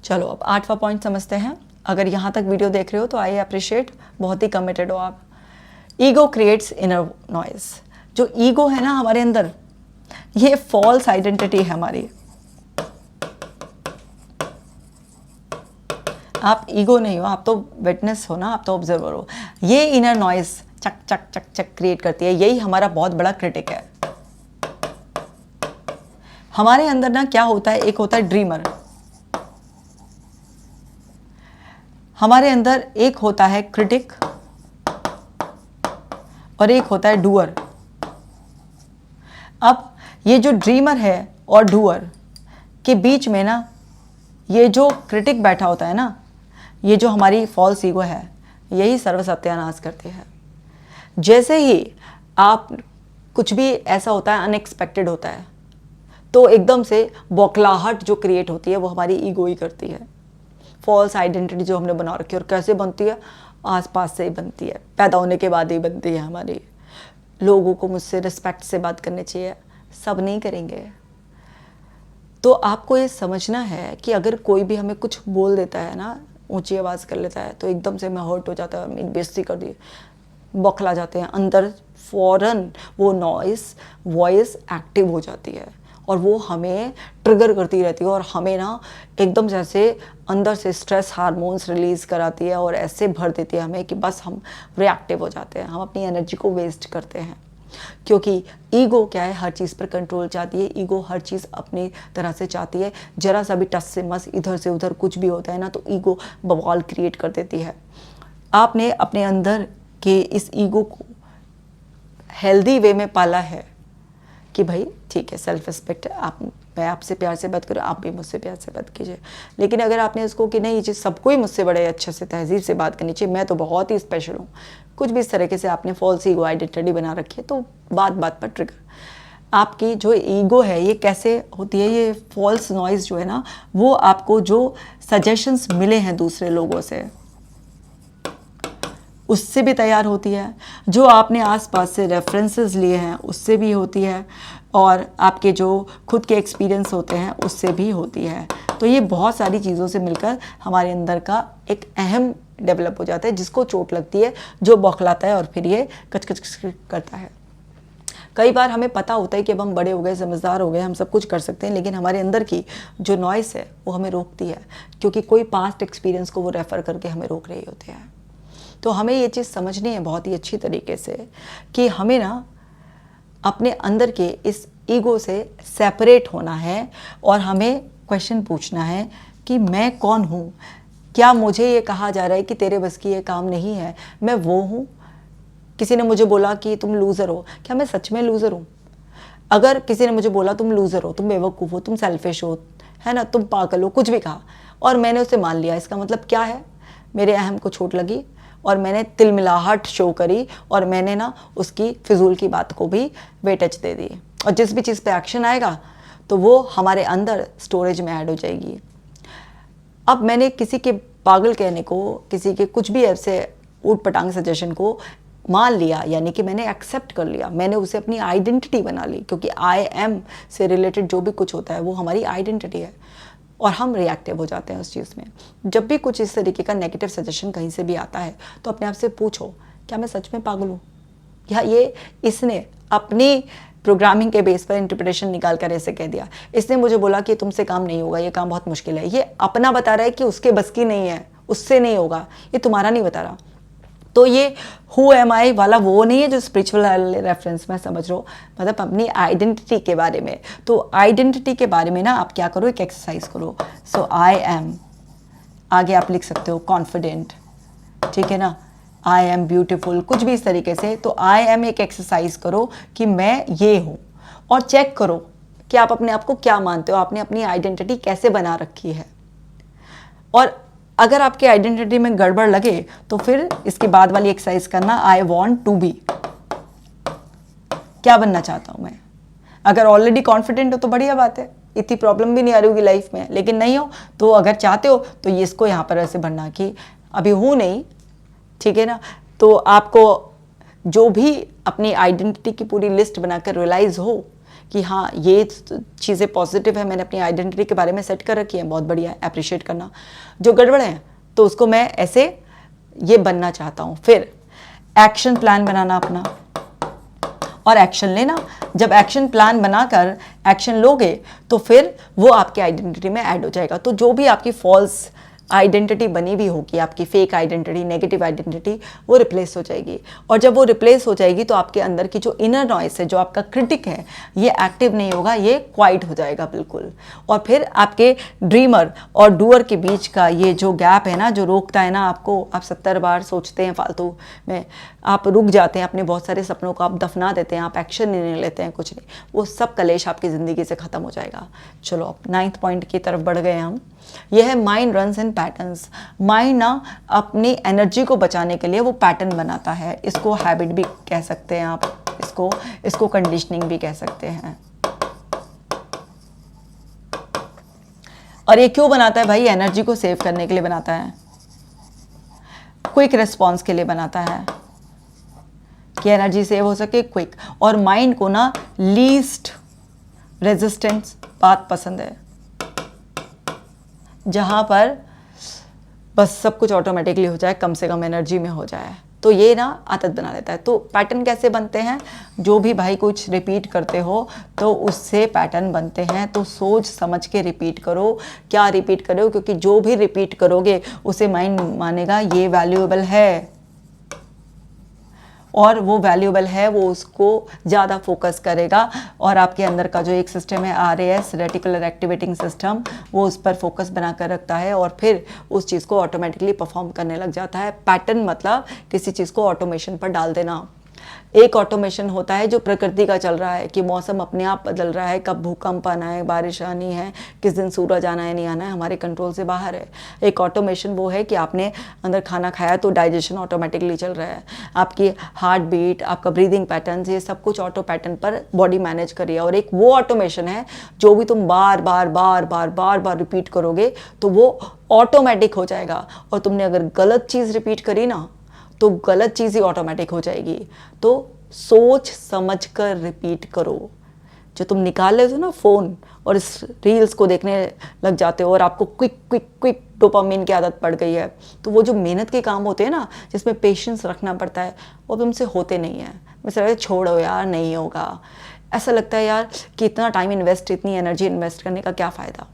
चलो अब 8वां पॉइंट समझते हैं। अगर यहाँ तक वीडियो देख रहे हो तो आई अप्रिशिएट, बहुत ही कमिटेड हो आप। Ego creates inner noise. जो ईगो है ना हमारे अंदर, ये फॉल्स आइडेंटिटी है हमारी। आप ईगो नहीं हो, आप तो विटनेस हो ना, आप तो ऑब्जर्वर हो। ये इनर नॉइज चक चक चक चक क्रिएट करती है, यही हमारा बहुत बड़ा क्रिटिक है। हमारे अंदर ना क्या होता है, एक होता है ड्रीमर, हमारे अंदर एक होता है क्रिटिक और एक होता है डूअर। अब ये जो ड्रीमर है और डूअर के बीच में ना, ये जो क्रिटिक बैठा होता है ना, ये जो हमारी फॉल्स ईगो है, यही सर्व सत्यानाश करती है। जैसे ही आप कुछ भी ऐसा होता है, अनएक्सपेक्टेड होता है, तो एकदम से बौखलाहट जो क्रिएट होती है वो हमारी ईगो ही करती है। फॉल्स आइडेंटिटी जो हमने बना रखी है, और कैसे बनती है, आसपास से ही बनती है, पैदा होने के बाद ही बनती है हमारी। लोगों को मुझसे रिस्पेक्ट से बात करनी चाहिए, सब नहीं करेंगे। तो आपको ये समझना है कि अगर कोई भी हमें कुछ बोल देता है ना, ऊंची आवाज़ कर लेता है, तो एकदम से मैं हर्ट हो जाता है, मेरी बेइज्जती कर दी, बौखला जाते हैं अंदर, फौरन वो वॉइस एक्टिव हो जाती है और वो हमें ट्रिगर करती रहती है और हमें ना एकदम जैसे अंदर से स्ट्रेस हार्मोन्स रिलीज़ कराती है और ऐसे भर देती है हमें कि बस हम रिएक्टिव हो जाते हैं, हम अपनी एनर्जी को वेस्ट करते हैं। क्योंकि ईगो क्या है, हर चीज़ पर कंट्रोल चाहती है। ईगो हर चीज़ अपनी तरह से चाहती है। जरा सा भी टस से मस, इधर से उधर कुछ भी होता है ना, तो ईगो बवाल क्रिएट कर देती है। आपने अपने अंदर के इस ईगो को हेल्दी वे में पाला है कि भाई ठीक है, सेल्फ रिस्पेक्ट है, मैं आपसे प्यार से बात करूँ, आप भी मुझसे प्यार से बात कीजिए। लेकिन अगर आपने उसको कि नहीं, ये चीज़ सबको ही मुझसे बड़े अच्छे से तहजीब से बात करनी चाहिए, मैं तो बहुत ही स्पेशल हूँ, कुछ भी इस तरीके से आपने फॉल्स ईगो आइडेंटिटी बना रखी है, तो बात बात पर ट्रिगर। आपकी जो ईगो है ये कैसे होती है, ये फॉल्स नॉइज़ जो है ना, वो आपको जो सजेशंस मिले हैं दूसरे लोगों से, उससे भी तैयार होती है। जो आपने आसपास से रेफरेंसेस लिए हैं उससे भी होती है, और आपके जो खुद के एक्सपीरियंस होते हैं उससे भी होती है। तो ये बहुत सारी चीज़ों से मिलकर हमारे अंदर का एक अहम डेवलप हो जाता है, जिसको चोट लगती है, जो बौखलाता है और फिर ये कच कच कच करता है। कई बार हमें पता होता है कि अब हम बड़े हो गए, समझदार हो गए, हम सब कुछ कर सकते हैं, लेकिन हमारे अंदर की जो नॉइस है वो हमें रोकती है, क्योंकि कोई पास्ट एक्सपीरियंस को वो रेफ़र करके हमें रोक रही होते हैं। तो हमें ये चीज़ समझनी है बहुत ही अच्छी तरीके से कि हमें ना अपने अंदर के इस ईगो से सेपरेट होना है और हमें क्वेश्चन पूछना है कि मैं कौन हूँ। क्या मुझे ये कहा जा रहा है कि तेरे बस की ये काम नहीं है, मैं वो हूँ? किसी ने मुझे बोला कि तुम लूज़र हो, क्या मैं सच में लूज़र हूँ? अगर किसी ने मुझे बोला तुम लूज़र हो, तुम बेवकूफ़ हो, तुम सेल्फिश हो, है ना, तुम पागल हो, कुछ भी कहा, और मैंने उसे मान लिया, इसका मतलब क्या है? मेरे अहम को चोट लगी और मैंने तिलमिलाहट शो करी और मैंने ना उसकी फिजूल की बात को भी वेटेज दे दी, और जिस भी चीज़ पे एक्शन आएगा तो वो हमारे अंदर स्टोरेज में ऐड हो जाएगी। अब मैंने किसी के पागल कहने को, किसी के कुछ भी ऐसे ऊट पटांग सजेशन को मान लिया, यानी कि मैंने एक्सेप्ट कर लिया, मैंने उसे अपनी आइडेंटिटी बना ली, क्योंकि आई एम से रिलेटेड जो भी कुछ होता है वो हमारी आइडेंटिटी है, और हम रिएक्टिव हो जाते हैं उस चीज़ में। जब भी कुछ इस तरीके का नेगेटिव सजेशन कहीं से भी आता है तो अपने आप से पूछो, क्या मैं सच में पागल हूँ, या ये इसने अपनी प्रोग्रामिंग के बेस पर इंटरप्रिटेशन निकाल कर ऐसे कह दिया, इसने मुझे बोला कि तुमसे काम नहीं होगा, ये काम बहुत मुश्किल है, ये अपना बता रहा है कि उसके बस की नहीं है, उससे नहीं होगा, ये तुम्हारा नहीं बता रहा। तो ये हु एम आई वाला वो नहीं है जो स्पिरिचुअल रेफरेंस में समझ लो, मतलब अपनी आइडेंटिटी के बारे में। तो आइडेंटिटी के बारे में ना आप क्या करो, एक एक्सरसाइज करो। सो आई एम, आगे आप लिख सकते हो कॉन्फिडेंट, ठीक है ना, आई एम ब्यूटिफुल, कुछ भी इस तरीके से। तो आई एम एक एक्सरसाइज करो कि मैं ये हूँ, और चेक करो कि आप अपने आप को क्या मानते हो, आपने अपनी आइडेंटिटी कैसे बना रखी है। और अगर आपके आइडेंटिटी में गड़बड़ लगे तो फिर इसके बाद वाली एक्सरसाइज करना, आई वॉन्ट टू बी, क्या बनना चाहता हूँ मैं। अगर ऑलरेडी कॉन्फिडेंट हो तो बढ़िया बात है, इतनी प्रॉब्लम भी नहीं आ रही होगी लाइफ में, लेकिन नहीं हो तो अगर चाहते हो तो ये इसको यहाँ पर ऐसे भरना कि अभी हूँ नहीं, ठीक है ना। तो आपको जो भी अपनी आइडेंटिटी की पूरी लिस्ट बनाकर रियलाइज़ हो कि हाँ ये चीज़ें पॉजिटिव है, मैंने अपनी आइडेंटिटी के बारे में सेट कर रखी है, बहुत बढ़िया है, अप्रिशिएट करना। जो गड़बड़ है तो उसको मैं ऐसे ये बनना चाहता हूँ। फिर एक्शन प्लान बनाना अपना और एक्शन लेना। जब एक्शन प्लान बनाकर एक्शन लोगे तो फिर वो आपके आइडेंटिटी में ऐड हो जाएगा। तो जो भी आपकी फॉल्स आइडेंटिटी बनी हुई होगी, आपकी फेक आइडेंटिटी, नेगेटिव आइडेंटिटी, वो रिप्लेस हो जाएगी। और जब वो रिप्लेस हो जाएगी तो आपके अंदर की जो इनर नॉइस है, जो आपका क्रिटिक है, ये एक्टिव नहीं होगा, ये क्वाइट हो जाएगा बिल्कुल। और फिर आपके ड्रीमर और डूअर के बीच का ये जो गैप है ना, जो रोकता है ना आपको, आप 70 बार सोचते हैं फालतू में, आप रुक जाते हैं, अपने बहुत सारे सपनों को आप दफना देते हैं, आप एक्शन नहीं लेते हैं, कुछ नहीं, वो सब कलेश आपकी ज़िंदगी से ख़त्म हो जाएगा। चलो अब 9th पॉइंट की तरफ बढ़ गए हम। यह है mind runs in patterns. Mind ना अपनी एनर्जी को बचाने के लिए वो पैटर्न बनाता है। इसको हैबिट भी कह सकते हैं आप, इसको कंडीशनिंग भी कह सकते हैं। और ये क्यों बनाता है भाई? एनर्जी को सेव करने के लिए बनाता है, क्विक रिस्पॉन्स के लिए बनाता है कि एनर्जी सेव हो सके, क्विक। और माइंड को ना लीस्ट रेजिस्टेंस बात पसंद है, जहाँ पर बस सब कुछ ऑटोमेटिकली हो जाए, कम से कम एनर्जी में हो जाए। तो ये ना आदत बना लेता है। तो पैटर्न कैसे बनते हैं? जो भी भाई कुछ रिपीट करते हो तो उससे पैटर्न बनते हैं। तो सोच समझ के रिपीट करो। क्या रिपीट करो? क्योंकि जो भी रिपीट करोगे उसे माइंड मानेगा ये वैल्यूएबल है, और वो वैल्यूएबल है, वो उसको ज़्यादा फोकस करेगा। और आपके अंदर का जो एक सिस्टम है RAS, रेटिकुलर एक्टिवेटिंग सिस्टम, वो उस पर फोकस बनाकर रखता है और फिर उस चीज़ को ऑटोमेटिकली परफॉर्म करने लग जाता है। पैटर्न मतलब किसी चीज़ को ऑटोमेशन पर डाल देना। एक ऑटोमेशन होता है जो प्रकृति का चल रहा है कि मौसम अपने आप बदल रहा है, कब भूकंप आना है, बारिश आनी है, किस दिन सूरज आना है, नहीं आना है, हमारे कंट्रोल से बाहर है। एक ऑटोमेशन वो है कि आपने अंदर खाना खाया तो डाइजेशन ऑटोमेटिकली चल रहा है, आपकी हार्ट बीट, आपका ब्रीदिंग पैटर्न, ये सब कुछ ऑटो पैटर्न पर बॉडी मैनेज करिए। और एक वो ऑटोमेशन है जो भी तुम बार बार रिपीट करोगे तो वो ऑटोमेटिक हो जाएगा। और तुमने अगर गलत चीज़ रिपीट करी ना तो गलत चीज़ ही ऑटोमेटिक हो जाएगी। तो सोच समझ कर रिपीट करो। जो तुम निकाल लेते हो ना फ़ोन और इस रील्स को देखने लग जाते हो और आपको क्विक डोपामिन की आदत पड़ गई है, तो वो जो मेहनत के काम होते हैं ना, जिसमें पेशेंस रखना पड़ता है, वो तुमसे होते नहीं है। मैं छोड़ो यार, नहीं होगा। ऐसा लगता है यार कि इतना टाइम इन्वेस्ट, इतनी एनर्जी इन्वेस्ट करने का क्या फ़ायदा।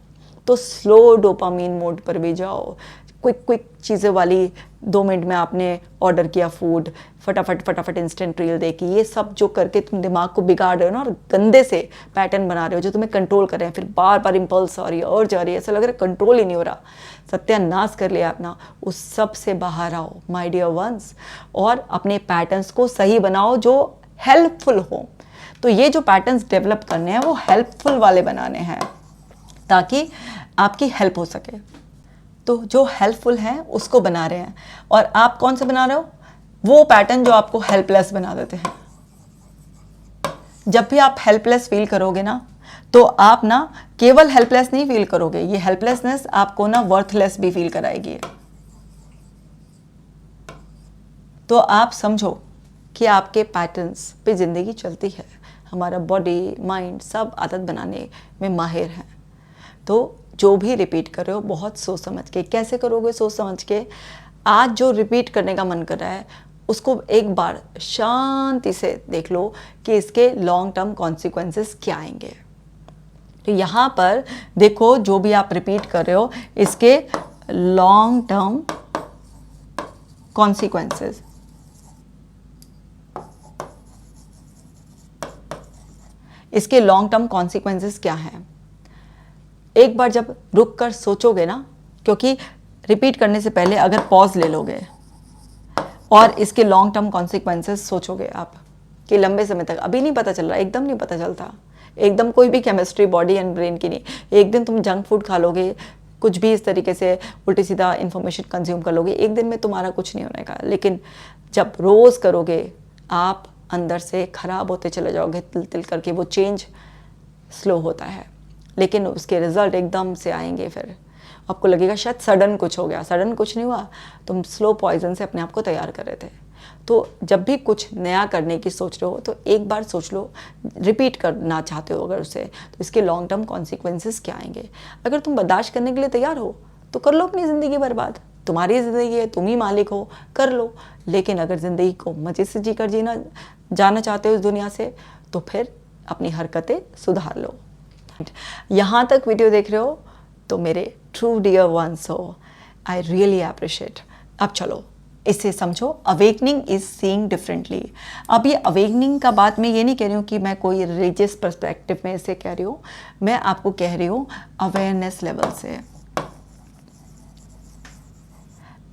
तो स्लो डोपामिन मोड पर भी जाओ। क्विक चीज़ें वाली 2 मिनट में आपने ऑर्डर किया फूड, फटाफट इंस्टेंट रील देखी, ये सब जो करके तुम दिमाग को बिगाड़ रहे हो ना और गंदे से पैटर्न बना रहे हो जो तुम्हें कंट्रोल कर रहे हैं। फिर बार इम्पल्स आ रही है और जा रही है, ऐसा लग रहा है कंट्रोल ही नहीं हो रहा, सत्यानाश कर लिया अपना। उस सब से बाहर आओ माय डियर वंस, और अपने पैटर्न्स को सही बनाओ जो हेल्पफुल हो। तो ये जो पैटर्न्स डेवलप करने हैं वो हेल्पफुल वाले बनाने हैं ताकि आपकी हेल्प हो सके। तो जो हेल्पफुल है उसको बना रहे हैं। और आप कौन से बना रहे हो? वो पैटर्न जो आपको हेल्पलेस बना देते हैं। जब भी आप हेल्पलेस फील करोगे ना, तो आप ना केवल हेल्पलेस नहीं फील करोगे, ये हेल्पलेसनेस आपको ना वर्थलेस भी फील कराएगी। तो आप समझो कि आपके पैटर्न्स पे ज़िंदगी चलती है। हमारा बॉडी माइंड सब आदत बनाने में माहिर हैं। तो जो भी रिपीट कर रहे हो बहुत सोच समझ के। कैसे करोगे सोच समझ के? आज जो रिपीट करने का मन कर रहा है उसको एक बार शांति से देख लो कि इसके लॉन्ग टर्म कॉन्सिक्वेंसेस क्या आएंगे। तो यहाँ पर देखो, जो भी आप रिपीट कर रहे हो इसके लॉन्ग टर्म कॉन्सिक्वेंसेस, इसके लॉन्ग टर्म कॉन्सिक्वेंसेस क्या हैं। एक बार जब रुक कर सोचोगे ना, क्योंकि रिपीट करने से पहले अगर पॉज ले लोगे और इसके लॉन्ग टर्म कॉन्सिक्वेंसेस सोचोगे आप कि लंबे समय तक, अभी नहीं पता चल रहा, एकदम नहीं पता चलता, एकदम कोई भी केमिस्ट्री बॉडी एंड ब्रेन की नहीं। एक दिन तुम जंक फूड खा लोगे, कुछ भी इस तरीके से उल्टी सीधा इन्फॉर्मेशन कंज्यूम कर लोगे, एक दिन में तुम्हारा कुछ नहीं होने का। लेकिन जब रोज़ करोगे आप अंदर से ख़राब होते चले जाओगे, तिल तिल करके। वो चेंज स्लो होता है लेकिन उसके रिजल्ट एकदम से आएंगे। फिर आपको लगेगा शायद सडन कुछ हो गया, सडन कुछ नहीं हुआ, तुम स्लो पॉइजन से अपने आप को तैयार कर रहे थे। तो जब भी कुछ नया करने की सोच रहे हो तो एक बार सोच लो, रिपीट करना चाहते हो अगर उसे, तो इसके लॉन्ग टर्म कॉन्सिक्वेंसेस क्या आएंगे। अगर तुम बर्दाश्त करने के लिए तैयार हो तो कर लो अपनी ज़िंदगी बर्बाद, तुम्हारी ज़िंदगी है, तुम ही मालिक हो, कर लो। लेकिन अगर ज़िंदगी को मज़े से जी कर जीना जाना चाहते हो इस दुनिया से, तो फिर अपनी हरकतें सुधार लो। यहाँ तक वीडियो देख रहे हो तो मेरे ट्रू डियर वंस हो, आई रियली अप्रिशिएट। अब चलो इसे समझो, अवेकनिंग इज सीइंग डिफरेंटली। अब ये अवेकनिंग का बात मैं ये नहीं कह रही हूँ कि मैं कोई रिलीजियस पर्सपेक्टिव में इसे कह रही हूँ, मैं आपको कह रही हूँ अवेयरनेस लेवल से।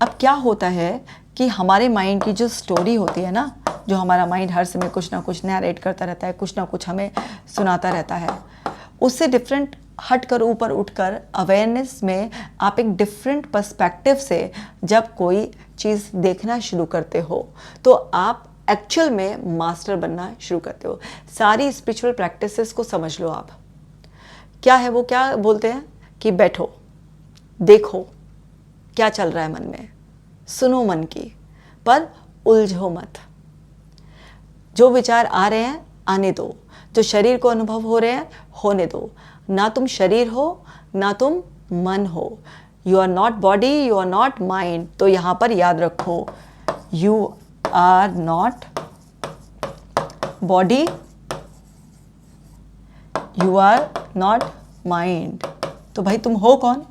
अब क्या होता है कि हमारे माइंड की जो स्टोरी होती है ना, जो हमारा माइंड हर समय कुछ ना कुछ नैरेट करता रहता है, कुछ ना कुछ हमें सुनाता रहता है, उससे डिफरेंट हट कर ऊपर उठकर अवेयरनेस में आप एक डिफरेंट पर्सपेक्टिव से जब कोई चीज़ देखना शुरू करते हो तो आप एक्चुअल में मास्टर बनना शुरू करते हो। सारी स्पिरिचुअल प्रैक्टिसेस को समझ लो आप। क्या है वो, क्या बोलते हैं कि बैठो, देखो क्या चल रहा है मन में, सुनो मन की, पर उलझो मत। जो विचार आ रहे हैं आने दो, जो शरीर को अनुभव हो रहे हैं होने दो। ना तुम शरीर हो ना तुम मन हो, you are not body, you are not mind. तो यहाँ पर याद रखो, you are not body, you are not mind. तो भाई तुम हो कौन?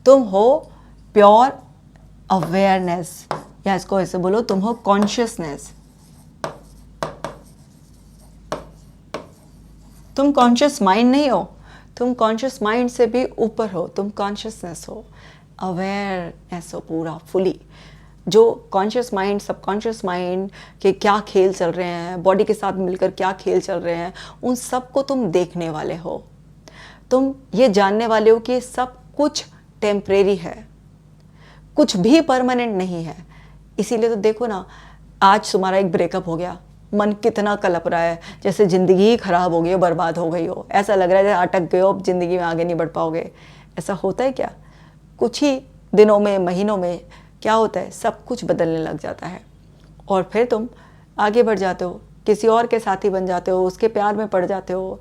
तुम हो प्योर अवेयरनेस, या इसको ऐसे बोलो, तुम हो कॉन्शियसनेस। तुम कॉन्शियस माइंड नहीं हो, तुम कॉन्शियस माइंड से भी ऊपर हो, तुम कॉन्शियसनेस हो, अवेयरनेस हो पूरा फुली। जो कॉन्शियस माइंड, सबकॉन्शियस माइंड के क्या खेल चल रहे हैं, बॉडी के साथ मिलकर क्या खेल चल रहे हैं, उन सब को तुम देखने वाले हो। तुम ये जानने वाले हो कि सब कुछ टेम्परेरी है, कुछ भी परमानेंट नहीं है। इसीलिए तो देखो ना, आज तुम्हारा एक ब्रेकअप हो गया, मन कितना कलप रहा है, जैसे ज़िंदगी ही ख़राब हो गई हो, बर्बाद हो गई हो। ऐसा लग रहा है जैसे अटक गए हो, अब ज़िंदगी में आगे नहीं बढ़ पाओगे। ऐसा होता है क्या? कुछ ही दिनों में, महीनों में क्या होता है, सब कुछ बदलने लग जाता है और फिर तुम आगे बढ़ जाते हो, किसी और के साथी बन जाते हो, उसके प्यार में पड़ जाते हो,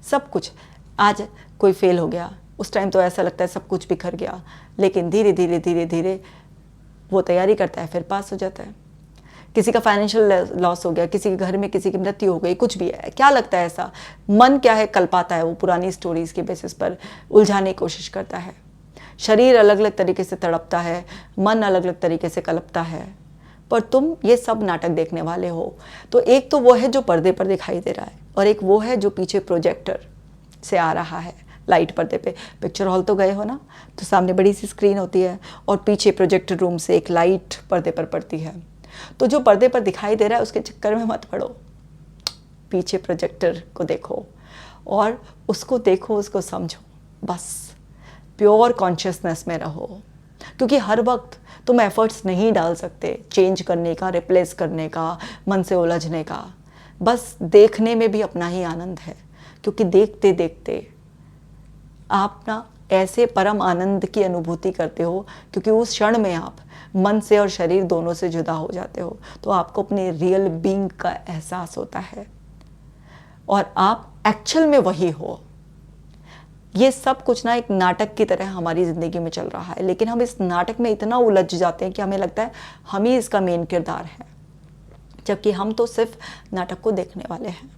सब कुछ। आज कोई फेल हो गया, उस टाइम तो ऐसा लगता है सब कुछ बिखर गया, लेकिन धीरे धीरे धीरे धीरे वो तैयारी करता है, फिर पास हो जाता है। किसी का फाइनेंशियल लॉस हो गया, किसी के घर में किसी की मृत्यु हो गई, कुछ भी है, क्या लगता है ऐसा? मन क्या है, कल पाता है, वो पुरानी स्टोरीज के बेसिस पर उलझाने की कोशिश करता है। शरीर अलग अलग तरीके से तड़पता है, मन अलग अलग तरीके से कलपता है, पर तुम ये सब नाटक देखने वाले हो। तो एक तो वो है जो पर्दे पर दिखाई दे रहा है, और एक वो है जो पीछे प्रोजेक्टर से आ रहा है, लाइट पर्दे पे। पिक्चर हॉल तो गए हो ना, तो सामने बड़ी सी स्क्रीन होती है और पीछे प्रोजेक्टर रूम से एक लाइट पर्दे पर पड़ती है। तो जो पर्दे पर दिखाई दे रहा है उसके चक्कर में मत पड़ो, पीछे प्रोजेक्टर को देखो और उसको देखो, उसको समझो, बस प्योर कॉन्शियसनेस में रहो। क्योंकि हर वक्त तुम एफर्ट्स नहीं डाल सकते चेंज करने का, रिप्लेस करने का, मन से उलझने का। बस देखने में भी अपना ही आनंद है, क्योंकि देखते देखते आप ना ऐसे परम आनंद की अनुभूति करते हो, क्योंकि उस क्षण में आप मन से और शरीर दोनों से जुदा हो जाते हो। तो आपको अपने रियल बीइंग का एहसास होता है और आप एक्चुअल में वही हो। ये सब कुछ ना एक नाटक की तरह हमारी ज़िंदगी में चल रहा है, लेकिन हम इस नाटक में इतना उलझ जाते हैं कि हमें लगता है हम ही इसका मेन किरदार है, जबकि हम तो सिर्फ नाटक को देखने वाले हैं।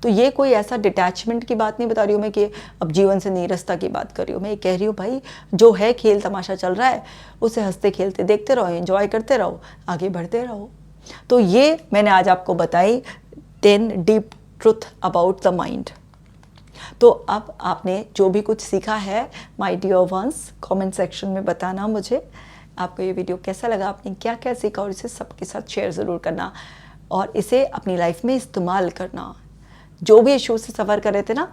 तो ये कोई ऐसा डिटैचमेंट की बात नहीं बता रही हूँ मैं कि अब जीवन से नीरसता की बात कर रही हूँ। मैं ये कह रही हूँ भाई, जो है खेल तमाशा चल रहा है, उसे हंसते खेलते देखते रहो, एंजॉय करते रहो, आगे बढ़ते रहो। तो ये मैंने आज आपको बताई 10 deep truth about the mind. तो अब आपने जो भी कुछ सीखा है my dear ones, comment section में बताना मुझे आपको ये वीडियो कैसा लगा, आपने क्या क्या सीखा, और इसे सबके साथ शेयर ज़रूर करना और इसे अपनी लाइफ में इस्तेमाल करना। जो भी इशू से सफ़र कर रहे थे ना,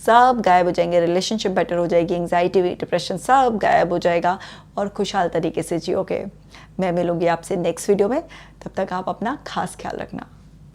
सब गायब हो जाएंगे, रिलेशनशिप बेटर हो जाएगी, एंग्जाइटी, डिप्रेशन सब गायब हो जाएगा और खुशहाल तरीके से जियोगे। मैं मिलूंगी आपसे नेक्स्ट वीडियो में, तब तक आप अपना खास ख्याल रखना।